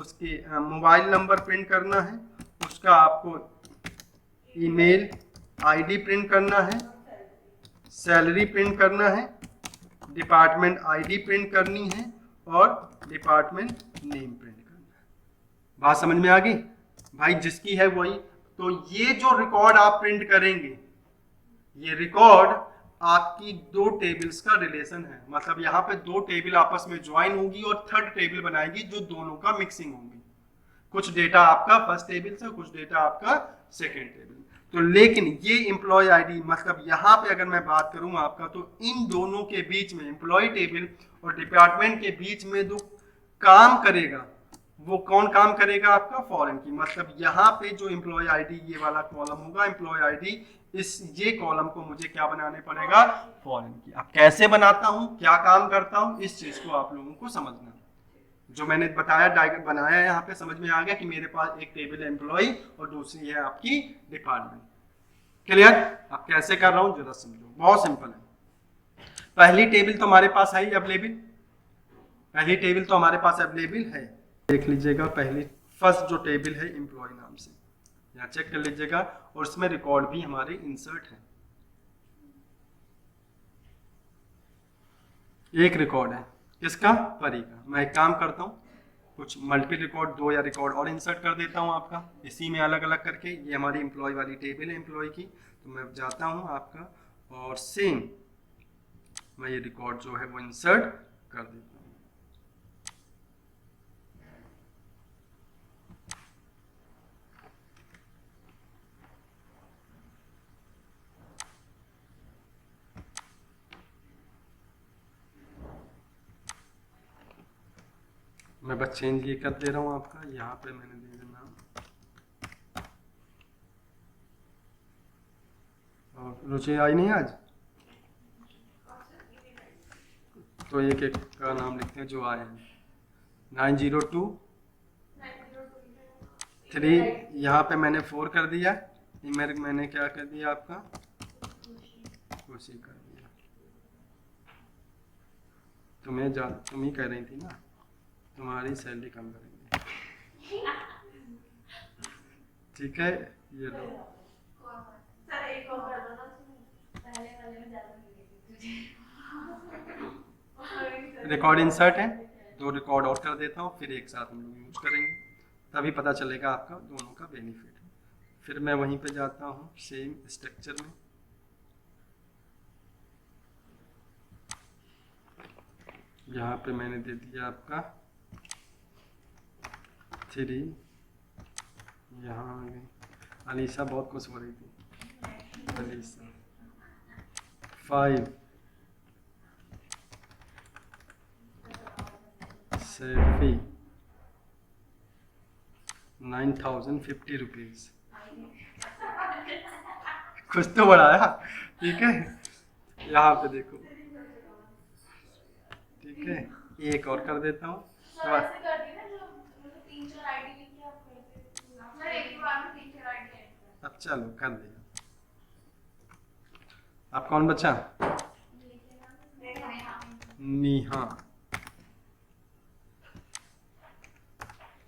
S1: उसके मोबाइल नंबर प्रिंट करना है, उसका आपको ईमेल ID प्रिंट करना है, सैलरी प्रिंट करना है, डिपार्टमेंट ID प्रिंट करनी है और डिपार्टमेंट नेम प्रिंट करना है। बात समझ में आ गई भाई, जिसकी है वही। तो ये जो रिकॉर्ड आप प्रिंट करेंगे, ये रिकॉर्ड आपकी दो टेबल्स का रिलेशन है, मतलब यहाँ पे दो टेबल आपस में ज्वाइन होगी और थर्ड टेबल बनाएगी जो दोनों का मिक्सिंग होगी। कुछ डेटा आपका फर्स्ट टेबल से, कुछ डेटा आपका सेकेंड टेबल। तो लेकिन ये एम्प्लॉय ID मतलब यहाँ पे अगर मैं बात करूँ आपका, तो इन दोनों के बीच में एम्प्लॉय टेबल और डिपार्टमेंट के बीच में जो काम करेगा वो कौन काम करेगा आपका, फॉरेन की। मतलब यहाँ पे जो एम्प्लॉय ID ये वाला कॉलम होगा, एम्प्लॉय ID ये कॉलम को मुझे क्या बनाने पड़ेगा, फॉरेन की। अब कैसे बनाता हूँ, क्या काम करता हूँ, इस चीज को आप लोगों को समझना। जो मैंने बताया डायग्राम बनाया है यहाँ पे, समझ में आ गया कि मेरे पास एक टेबल है एम्प्लॉय और दूसरी है आपकी डिपार्टमेंट। क्लियर? अब कैसे कर रहा हूँ जरा समझो, बहुत सिंपल है। पहली टेबल तो हमारे पास है अवेलेबल, पहली टेबल तो हमारे पास अवेलेबल है। देख लीजिएगा, पहली फर्स्ट जो टेबल है एम्प्लॉय नाम से, यहाँ चेक कर लीजिएगा, और उसमें रिकॉर्ड भी हमारे इंसर्ट है। एक रिकॉर्ड है किसका, परी का। मैं एक काम करता हूँ, कुछ मल्टीपल रिकॉर्ड, 2 या रिकॉर्ड और इंसर्ट कर देता हूँ आपका इसी में अलग अलग करके। ये हमारी एम्प्लॉय वाली टेबल है एम्प्लॉय की, तो मैं जाता हूँ आपका और सेम मैं ये रिकॉर्ड जो है वो इंसर्ट कर देता हूँ। मैं बस चेंज ये कर दे रहा हूँ आपका, यहाँ पे मैंने दे देना और रुचि आई नहीं आज, तो एक एक का नाम लिखते हैं जो आए हैं। 902-3, यहाँ पे मैंने 4 कर दिया, मैंने क्या कर दिया आपका, खुशी कर दिया। तुम ही कह रही थी ना तुम्हारी सैलरी कम करेंगे, ठीक है। ये लो,
S2: सर एक और कर दो ना,
S3: पहले वाले में ज्यादा मिली थी तुझे।
S1: रिकॉर्ड इंसर्ट है, 2 रिकॉर्ड और कर देता हूँ, फिर एक साथ हम लोग यूज करेंगे, तभी पता चलेगा आपका दोनों का बेनिफिट है। फिर मैं वहीं पे जाता हूँ सेम स्ट्रक्चर में, यहाँ पे मैंने दे दिया आपका 3, यहाँ आ गई। अलीशा बहुत खुश हो रही थी, अलीशा 5, सैफी 9,050 रुपीज। कुछ तो बढ़ाया, ठीक है। यहाँ पे देखो, ठीक है, एक और कर देता हूँ।
S3: सर ऐसे कर दी ना, जो मतलब 3-4 आईडी लिख के आप करते, सर एक ही बार में 3-4 आईडी ऐड कर।
S1: अब चलो कर दिया। अब कौन बचा, नेहा।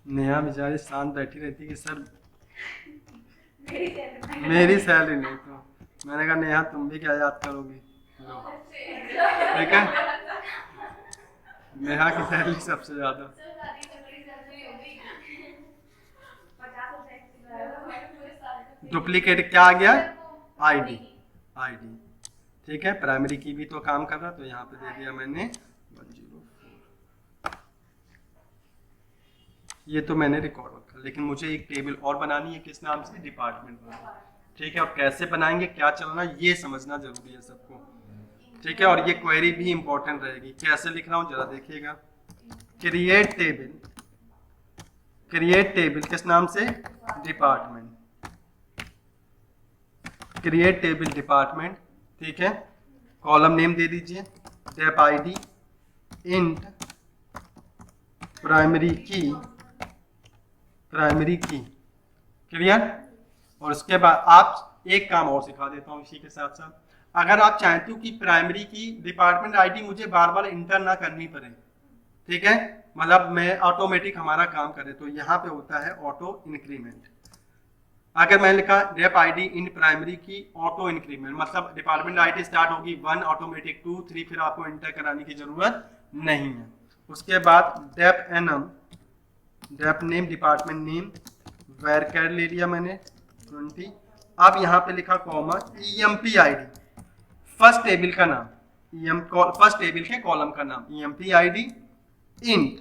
S1: नेहा बेचारी शांत बैठी रहती कि सर मेरी सैलरी नहीं, तो मैंने कहा नेहा तुम भी क्या याद करोगी, लो, ठीक है। नेहा की सैलरी सबसे ज्यादा,
S3: सर सारी सैलरी सैलरी हो गई 50% की पूरे साल का।
S1: डुप्लीकेट क्या आ गया, आईडी, आईडी, ठीक है। प्राइमरी की भी तो काम कर रहा, तो यहाँ पे दे दिया मैंने 104। ये तो मैंने रिकॉर्ड रखा, लेकिन मुझे एक टेबल और बनानी है, किस नाम से, डिपार्टमेंट नाम, ठीक है। और कैसे बनाएंगे, क्या चलना, ये समझना जरूरी है सबको, ठीक है। और ये क्वेरी भी इंपॉर्टेंट रहेगी। कैसे लिख रहा हूँ जरा देखिएगा, क्रिएट टेबल, क्रिएट टेबल किस नाम से, डिपार्टमेंट, क्रिएट टेबल डिपार्टमेंट, ठीक है। कॉलम नेम दे दीजिए, डेप आईडी इंट प्राइमरी की, प्राइमरी की, क्लियर। और उसके बाद आप एक काम और सिखा देता हूँ इसी के साथ साथ, अगर आप चाहते हो कि प्राइमरी की डिपार्टमेंट आईडी मुझे बार बार इंटर ना करनी पड़े, ठीक है, मतलब मैं ऑटोमेटिक हमारा काम करे, तो यहाँ पे होता है ऑटो इंक्रीमेंट। अगर मैंने लिखा डेप आईडी इन प्राइमरी की ऑटो इंक्रीमेंट, मतलब डिपार्टमेंट आईडी स्टार्ट होगी 1 ऑटोमेटिक 2 3, फिर आपको इंटर कराने की जरूरत नहीं है। उसके बाद डेप एनम, dep name department name, varchar ले लिया मैंने 20। अब यहाँ पे लिखा comma EMP ID, first table का नाम, फर्स्ट टेबल के कॉलम का नाम ईएमपी आईडी इंट,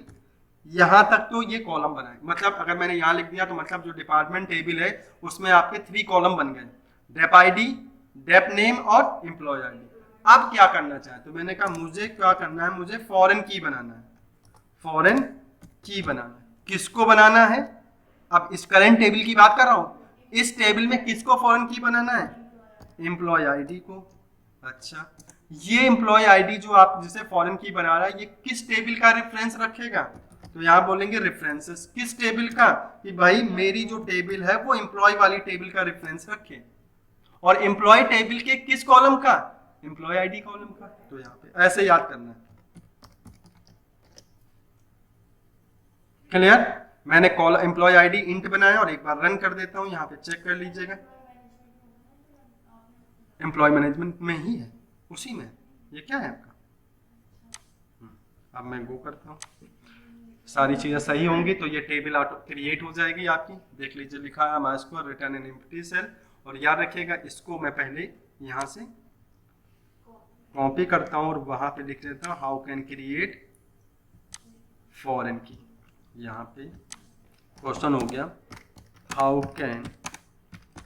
S1: यहाँ तक तो ये कॉलम बनाए। मतलब अगर मैंने यहाँ लिख दिया तो मतलब जो डिपार्टमेंट टेबल है उसमें आपके 3 कॉलम बन गए, डेप आईडी, डेप नेम और एम्प्लॉय आईडी। अब क्या करना चाहे, तो मैंने कहा मुझे क्या करना है, मुझे फॉरेन की बनाना है, फॉरेन की बनाना है। किसको बनाना है, अब इस करंट टेबल की बात कर रहा हूँ, इस टेबल में किसको फॉरेन की बनाना है, एम्प्लॉय आईडी को। अच्छा, ये एम्प्लॉय आईडी जो आप जिसे फॉरेन की बना रहा है, ये किस टेबल का रेफरेंस रखेगा? तो यहाँ बोलेंगे रेफरेंसेस। किस टेबल का? कि भाई मेरी जो टेबल है वो एम्प्लॉय वाली टेबल का रेफरेंस रखे। और एम्प्लॉय टेबल के किस कॉलम का? एम्प्लॉय आईडी कॉलम का। तो यहाँ पे ऐसे याद करना है। क्लियर? मैंने कॉल एम्प्लॉय आईडी इंट बनाया और एक बार रन कर देता हूं, यहाँ पे चेक कर लीजिएगा। एम्प्लॉय मैनेजमेंट में ही है, उसी में। ये क्या है आपका? अब मैं गो करता हूँ, सारी चीजें सही होंगी तो ये टेबल ऑटो क्रिएट हो जाएगी आपकी। देख लीजिए, लिखा है MySQL return an empty set. और याद रखिएगा, इसको मैं पहले यहाँ से कॉपी करता हूँ और वहां पे लिख देता हूँ हाउ कैन क्रिएट फॉरेन की। यहाँ पे क्वेश्चन हो गया, हाउ कैन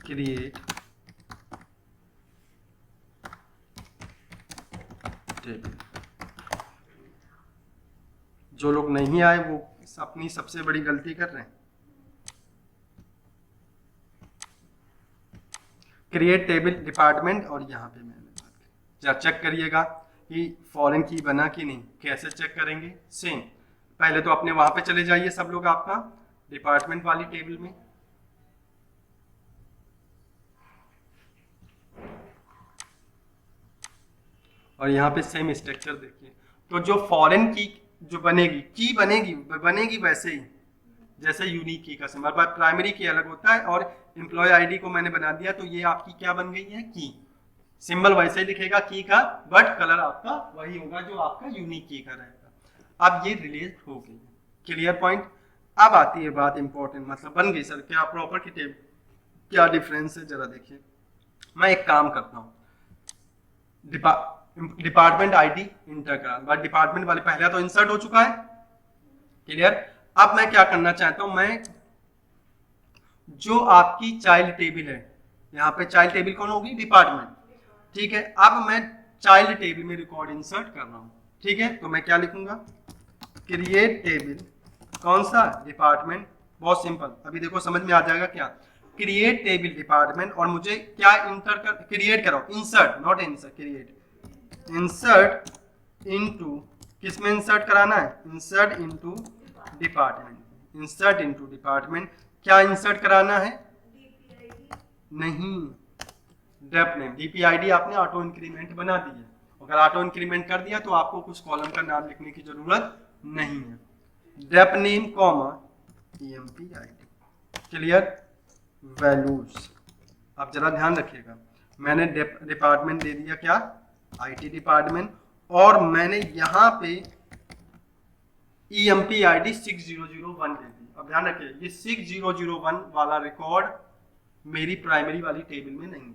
S1: क्रिएट टेबल। जो लोग नहीं आए वो अपनी सबसे बड़ी गलती कर रहे हैं। क्रिएट टेबल डिपार्टमेंट, और यहाँ पे मैंने बात की। जरा चेक करिएगा कि फॉरेन की बना कि नहीं। कैसे चेक करेंगे? सेम, पहले तो अपने वहां पे चले जाइए सब लोग, आपका डिपार्टमेंट वाली टेबल में। और यहाँ पे सेम स्ट्रक्चर देखिए। तो जो फॉरेन की जो बनेगी, की बनेगी वैसे ही जैसे यूनिक की का सिंबल। बात प्राइमरी की अलग होता है, और एम्प्लॉय आईडी को मैंने बना दिया तो ये आपकी क्या बन गई है? की। सिंबल वैसे ही दिखेगा की का, बट कलर आपका वही होगा जो आपका यूनिक की का रहेगा। अब ये रिलेट हो गई। Clear point? अब आती है बात इंपॉर्टेंट, मतलब बन गई सर क्या प्रॉपर की टेबल, क्या डिफरेंस है? जरा देखिए, मैं एक काम करता हूँ, डिपार्टमेंट आईडी इंटर करा, डिपार्टमेंट वाले पहले तो इंसर्ट हो चुका है। क्लियर? अब मैं क्या करना चाहता हूं, मैं जो आपकी चाइल्ड टेबल है, यहाँ पे चाइल्ड टेबल कौन होगी? डिपार्टमेंट। ठीक है, अब मैं चाइल्ड टेबल में रिकॉर्ड इंसर्ट कर रहा हूं। ठीक है, तो मैं क्या लिखूंगा? क्रिएट टेबल, कौन सा? डिपार्टमेंट। बहुत सिंपल, अभी देखो समझ में आ जाएगा क्या। क्रिएट टेबल डिपार्टमेंट, और मुझे क्या इंटर कर क्रिएट करो? Insert, not insert, create. Insert into, किस में इंसर्ट कराना है? Insert into department. Insert into department, क्या इंसर्ट कराना है? नहीं, डेप नेम। डीपीआईडी आपने ऑटो इंक्रीमेंट बना दी है। अगर ऑटो इंक्रीमेंट कर दिया तो आपको कुछ कॉलम का नाम लिखने की जरूरत नहीं है। Dep name comma EMP ID. Clear? Values, आप जरा ध्यान रखिएगा, मैंने डिपार्टमेंट दे दिया क्या? आईटी डिपार्टमेंट, और मैंने यहाँ पे EMP ID 6001 दे दी। अब ध्यान रखिए, ये 6001 वाला रिकॉर्ड मेरी प्राइमरी वाली टेबल में नहीं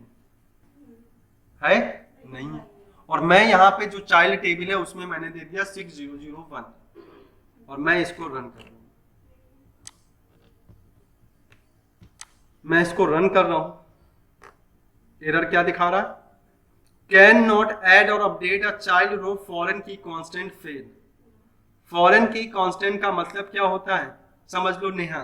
S1: है, नहीं है। और मैं यहाँ पे जो चाइल्ड टेबल है उसमें मैंने दे दिया 6001, और मैं इसको रन कर रहा हूँ। मैं इसको रन कर रहा हूं, एरर क्या दिखा रहा है? कैन नॉट ऐड और update a child row foreign key constant fail. Foreign key constant का मतलब क्या होता है? समझ लो नेहा,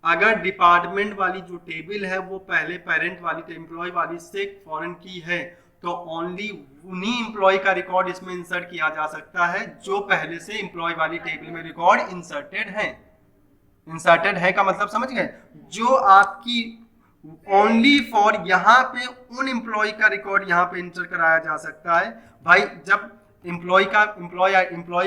S1: अगर डिपार्टमेंट वाली जो टेबल है वो पहले पेरेंट वाली एम्प्लॉय वाली से फॉरेन की है, तो ओनली उन्हीं एम्प्लॉय का रिकॉर्ड इसमें इंसर्ट किया जा सकता है जो पहले से एम्प्लॉय वाली टेबल में रिकॉर्ड इंसर्टेड है। इंसर्टेड है का मतलब समझ गए? जो आपकी ओनली फॉर यहाँ पे उन एम्प्लॉय का रिकॉर्ड यहाँ पे इंटर कराया जा सकता है। भाई जब एम्प्लॉय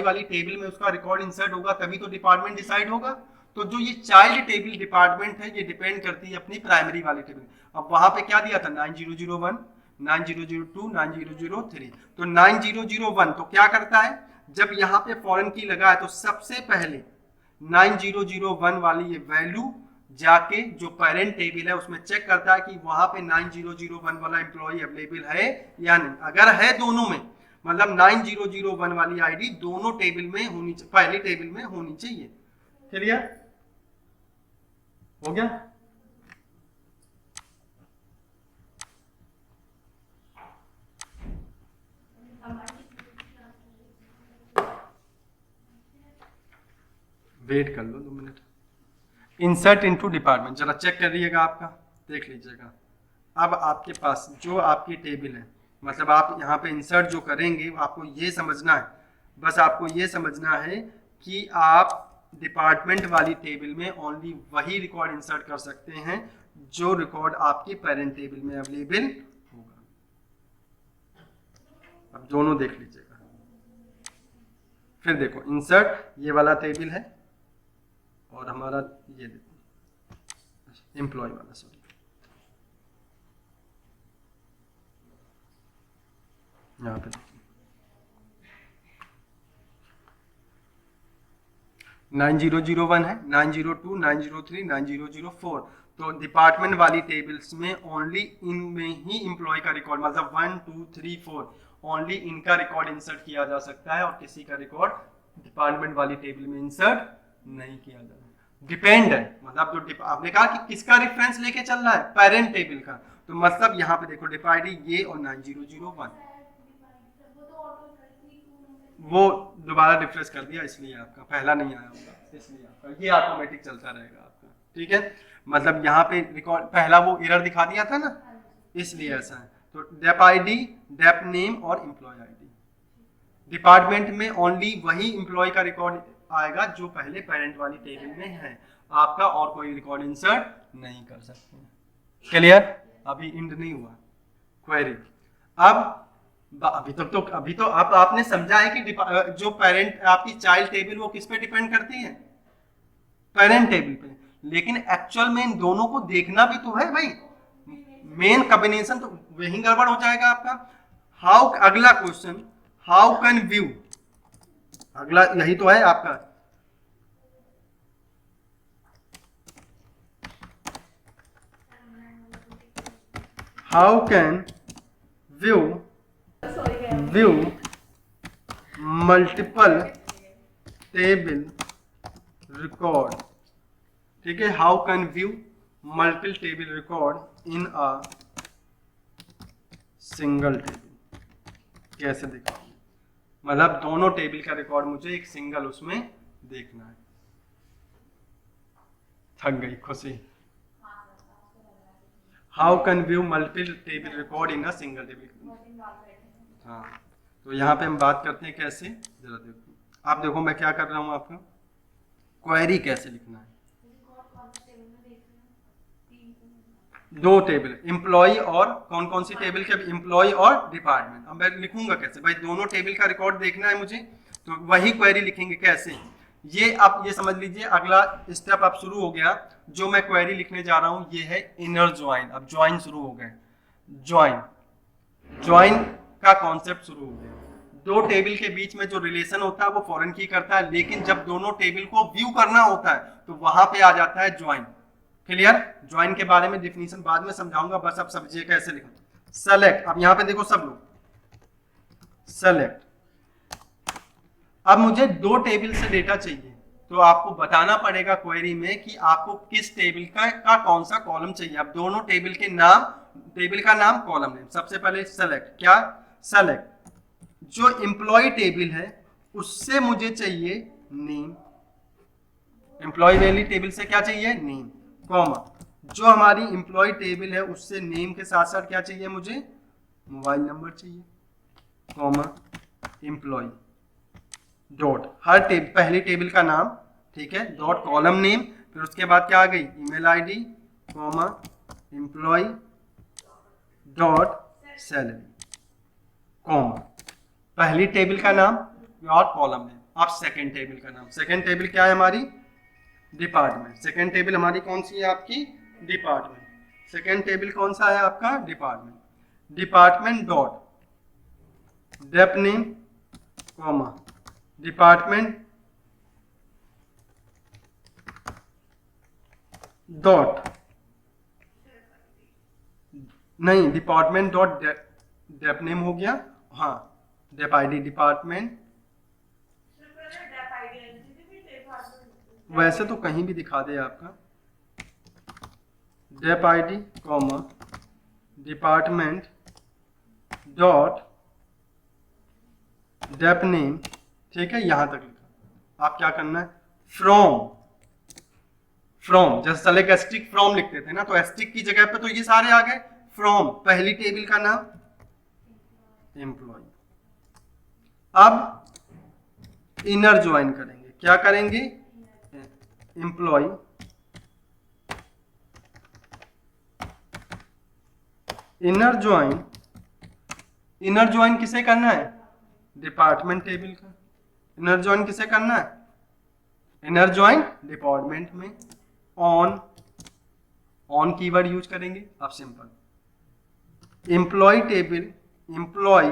S1: वाली टेबल में उसका रिकॉर्ड इंसर्ट होगा तभी तो डिपार्टमेंट डिसाइड होगा। तो जो ये चाइल्ड टेबल डिपार्टमेंट है ये डिपेंड करती है अपनी प्राइमरी वाली टेबल। अब वहां पे क्या दिया था? 9001, 9002, 9003। तो 9001 तो क्या करता है, जब यहाँ पे फॉरेन की लगा है तो सबसे पहले 9001 वाली ये वैल्यू जाके जो पेरेंट टेबल है उसमें चेक करता है कि वहां पे 9001 वाला एम्प्लॉय अवेलेबल है या नहीं। अगर है दोनों में, मतलब 9001 वाली आईडी दोनों टेबल में होनी चाहिए, पहली टेबल में होनी चाहिए। क्लियर हो गया? वेट कर लो 2 मिनट। इंसर्ट इनटू डिपार्टमेंट जरा चेक करिएगा, आपका देख लीजिएगा। अब आपके पास जो आपकी टेबल है, मतलब आप यहाँ पे इंसर्ट जो करेंगे आपको ये समझना है, बस आपको ये समझना है कि आप डिपार्टमेंट वाली टेबल में ओनली वही रिकॉर्ड इंसर्ट कर सकते हैं जो रिकॉर्ड आपकी पेरेंट टेबल में अवेलेबल होगा। अब दोनों देख लीजिएगा। फिर देखो इंसर्ट ये वाला टेबल है और हमारा ये देखो एम्प्लॉय वाला, सॉरी यहाँ पे 9001 है, 902, 903, 9004। तो डिपार्टमेंट वाली टेबल्स में ओनली इनमें ही एम्प्लॉय का रिकॉर्ड, मतलब 1 2 3 4 ओनली इनका रिकॉर्ड इंसर्ट किया जा सकता है और किसी का रिकॉर्ड डिपार्टमेंट वाली टेबल में इंसर्ट नहीं किया जा सकता। डिपेंड है, मतलब जो आपने कहा कि किसका रेफरेंस लेके चल रहा है, पेरेंट टेबल का, तो मतलब यहाँ पे देखो डिप आईडी ये और 9001 वो दोबारा रिफ्रेश कर दिया, इसलिए आपका पहला नहीं आया होगा, इसलिए आपका ये ऑटोमेटिक चलता रहेगा आपका। ठीक है, मतलब यहाँ पे रिकॉर्ड पहला वो एरर दिखा दिया था ना, इसलिए ऐसा है। तो डेप आईडी, डेप नेम और एम्प्लॉय आईडी, डिपार्टमेंट में ओनली वही एम्प्लॉय का रिकॉर्ड आएगा जो पहले पेरेंट वाली टेबल में है, आपका और कोई रिकॉर्ड इंसर्ट नहीं कर सकते। क्लियर? अभी इंड नहीं हुआ क्वेरी। अभी तो आपने समझा है कि जो पेरेंट आपकी चाइल्ड टेबल वो किस पे डिपेंड करती है, पेरेंट टेबल पे, लेकिन एक्चुअल में इन दोनों को देखना भी तो है भाई, मेन कॉम्बिनेशन तो वही गड़बड़ हो जाएगा आपका। हाउ, अगला क्वेश्चन, हाउ कैन व्यू, अगला यही तो है आपका, how can view multiple table record. ठीक है, how can view multiple table record in a single table, कैसे देखा, मतलब दोनों टेबल का रिकॉर्ड मुझे एक सिंगल उसमें देखना है। थक गई खुशी। How can view multiple table record in a single table. हाँ, तो यहाँ पे हम बात करते हैं कैसे, जरा देखो, आप देखो मैं क्या कर रहा हूँ, आपका क्वेरी कैसे लिखना है। दो टेबल, एम्प्लॉय और कौन कौन सी टेबल के, एम्प्लॉय और डिपार्टमेंट। अब मैं लिखूंगा कैसे भाई, दोनों टेबल का रिकॉर्ड देखना है मुझे, तो वही क्वेरी लिखेंगे कैसे, ये आप ये समझ लीजिए। अगला स्टेप अब शुरू हो गया, जो मैं क्वेरी लिखने जा रहा हूँ ये है इनर ज्वाइन। अब ज्वाइन शुरू हो गए, ज्वाइन का कॉन्सेप्ट शुरू हो गया। दो टेबल के बीच में जो रिलेशन होता है वो फॉरेन की करता है, लेकिन जब दोनों टेबल को व्यू करना होता है तो वहां पे आ जाता है ज्वाइन। क्लियर? ज्वाइन के बारे में डिफिनीशन बाद में समझाऊंगा, बस अब समझिए कैसे लिखो। सेलेक्ट, अब यहाँ पे देखो सब लोग सेलेक्ट, अब मुझे दो टेबल से डेटा चाहिए, तो आपको बताना पड़ेगा क्वेरी में कि आपको किस टेबल का कौन सा कॉलम चाहिए। अब दोनों टेबल के नाम, टेबल का नाम, कॉलम नेम। सबसे पहले सेलेक्ट, क्या सेलेक्ट, जो एम्प्लॉय टेबल है उससे मुझे चाहिए नेम, एम्प्लॉय वाली टेबल से क्या चाहिए, नेम, कॉमा, जो हमारी एम्प्लॉय टेबल है उससे नेम के साथ साथ क्या चाहिए मुझे, मोबाइल नंबर चाहिए, कॉमा, एम्प्लॉय डॉट, हर पहली टेबल का नाम, ठीक है, डॉट कॉलम नेम, फिर उसके बाद क्या आ गई, email ID, comma, employ dot salary, comma, पहली टेबल का नाम और कॉलम नेम। अब सेकंड टेबल का नाम, सेकंड टेबल क्या है हमारी, डिपार्टमेंट। सेकंड टेबल हमारी कौन सी है, आपकी डिपार्टमेंट। सेकंड टेबल कौन सा है आपका, department. Department dot dep name, comma, department dot, नहीं, डिपार्टमेंट डॉट डेप नेम हो गया, हाँ, डेप आईडी, डिपार्टमेंट, वैसे तो कहीं भी दिखा दे आपका, dep ID, comma, department dot dep name, ठीक है, यहां तक लिखा। आप क्या करना है, फ्रॉम, जैसे सेलेक्ट एस्टिक फ्रॉम लिखते थे ना, तो एस्टिक की जगह पे तो ये सारे आ गए, फ्रॉम पहली टेबल का नाम एम्प्लॉय। अब इनर ज्वाइन करेंगे, क्या करेंगे, एम्प्लॉय इनर ज्वाइन किसे करना है, डिपार्टमेंट टेबल का। इनर ज्वाइन किसे करना है, इनर ज्वाइन डिपार्टमेंट में। ऑन कीवर्ड यूज करेंगे। अब simple employee table employee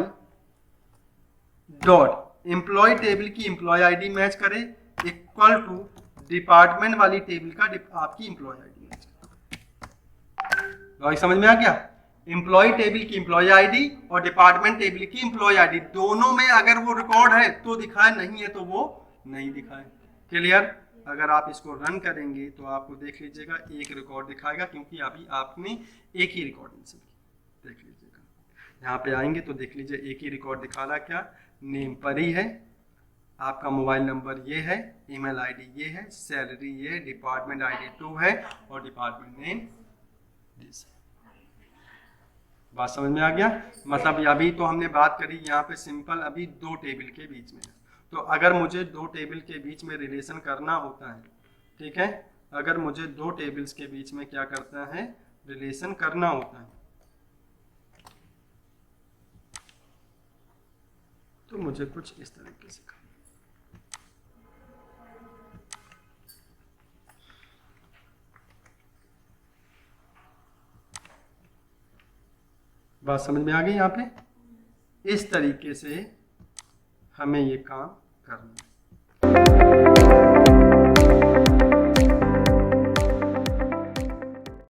S1: dot employee table की एम्प्लॉय आईडी मैच करे इक्वल टू डिपार्टमेंट वाली टेबल का आपकी एम्प्लॉय आईडी मैच करे। लॉजिक समझ में आ गया। एम्प्लॉय टेबल की एम्प्लॉय आईडी और डिपार्टमेंट टेबल की एम्प्लॉय आईडी दोनों में अगर वो रिकॉर्ड है तो दिखाए, नहीं है तो वो नहीं दिखाए। क्लियर। अगर आप इसको रन करेंगे तो आपको देख लीजिएगा एक रिकॉर्ड दिखाएगा, क्योंकि अभी आपने एक ही रिकॉर्ड इनसे की। देख लीजिएगा यहाँ पे आएंगे तो देख लीजिए एक ही रिकॉर्ड दिखा रहा, क्या नेम परी है, आपका मोबाइल नंबर ये है, ईमेल आईडी ये है, सैलरी ये है, डिपार्टमेंट आईडी 2 है और डिपार्टमेंट नेम दिस है। बात समझ में आ गया। मतलब अभी तो हमने बात करी यहाँ पे सिंपल अभी दो टेबल के बीच में। तो अगर मुझे दो टेबल के बीच में रिलेशन करना होता है, ठीक है, अगर मुझे दो टेबल्स के बीच में क्या करता है, रिलेशन करना होता है, तो मुझे कुछ इस तरीके से करना। बात समझ में आ गई। यहाँ पे इस तरीके से हमें ये काम करना है।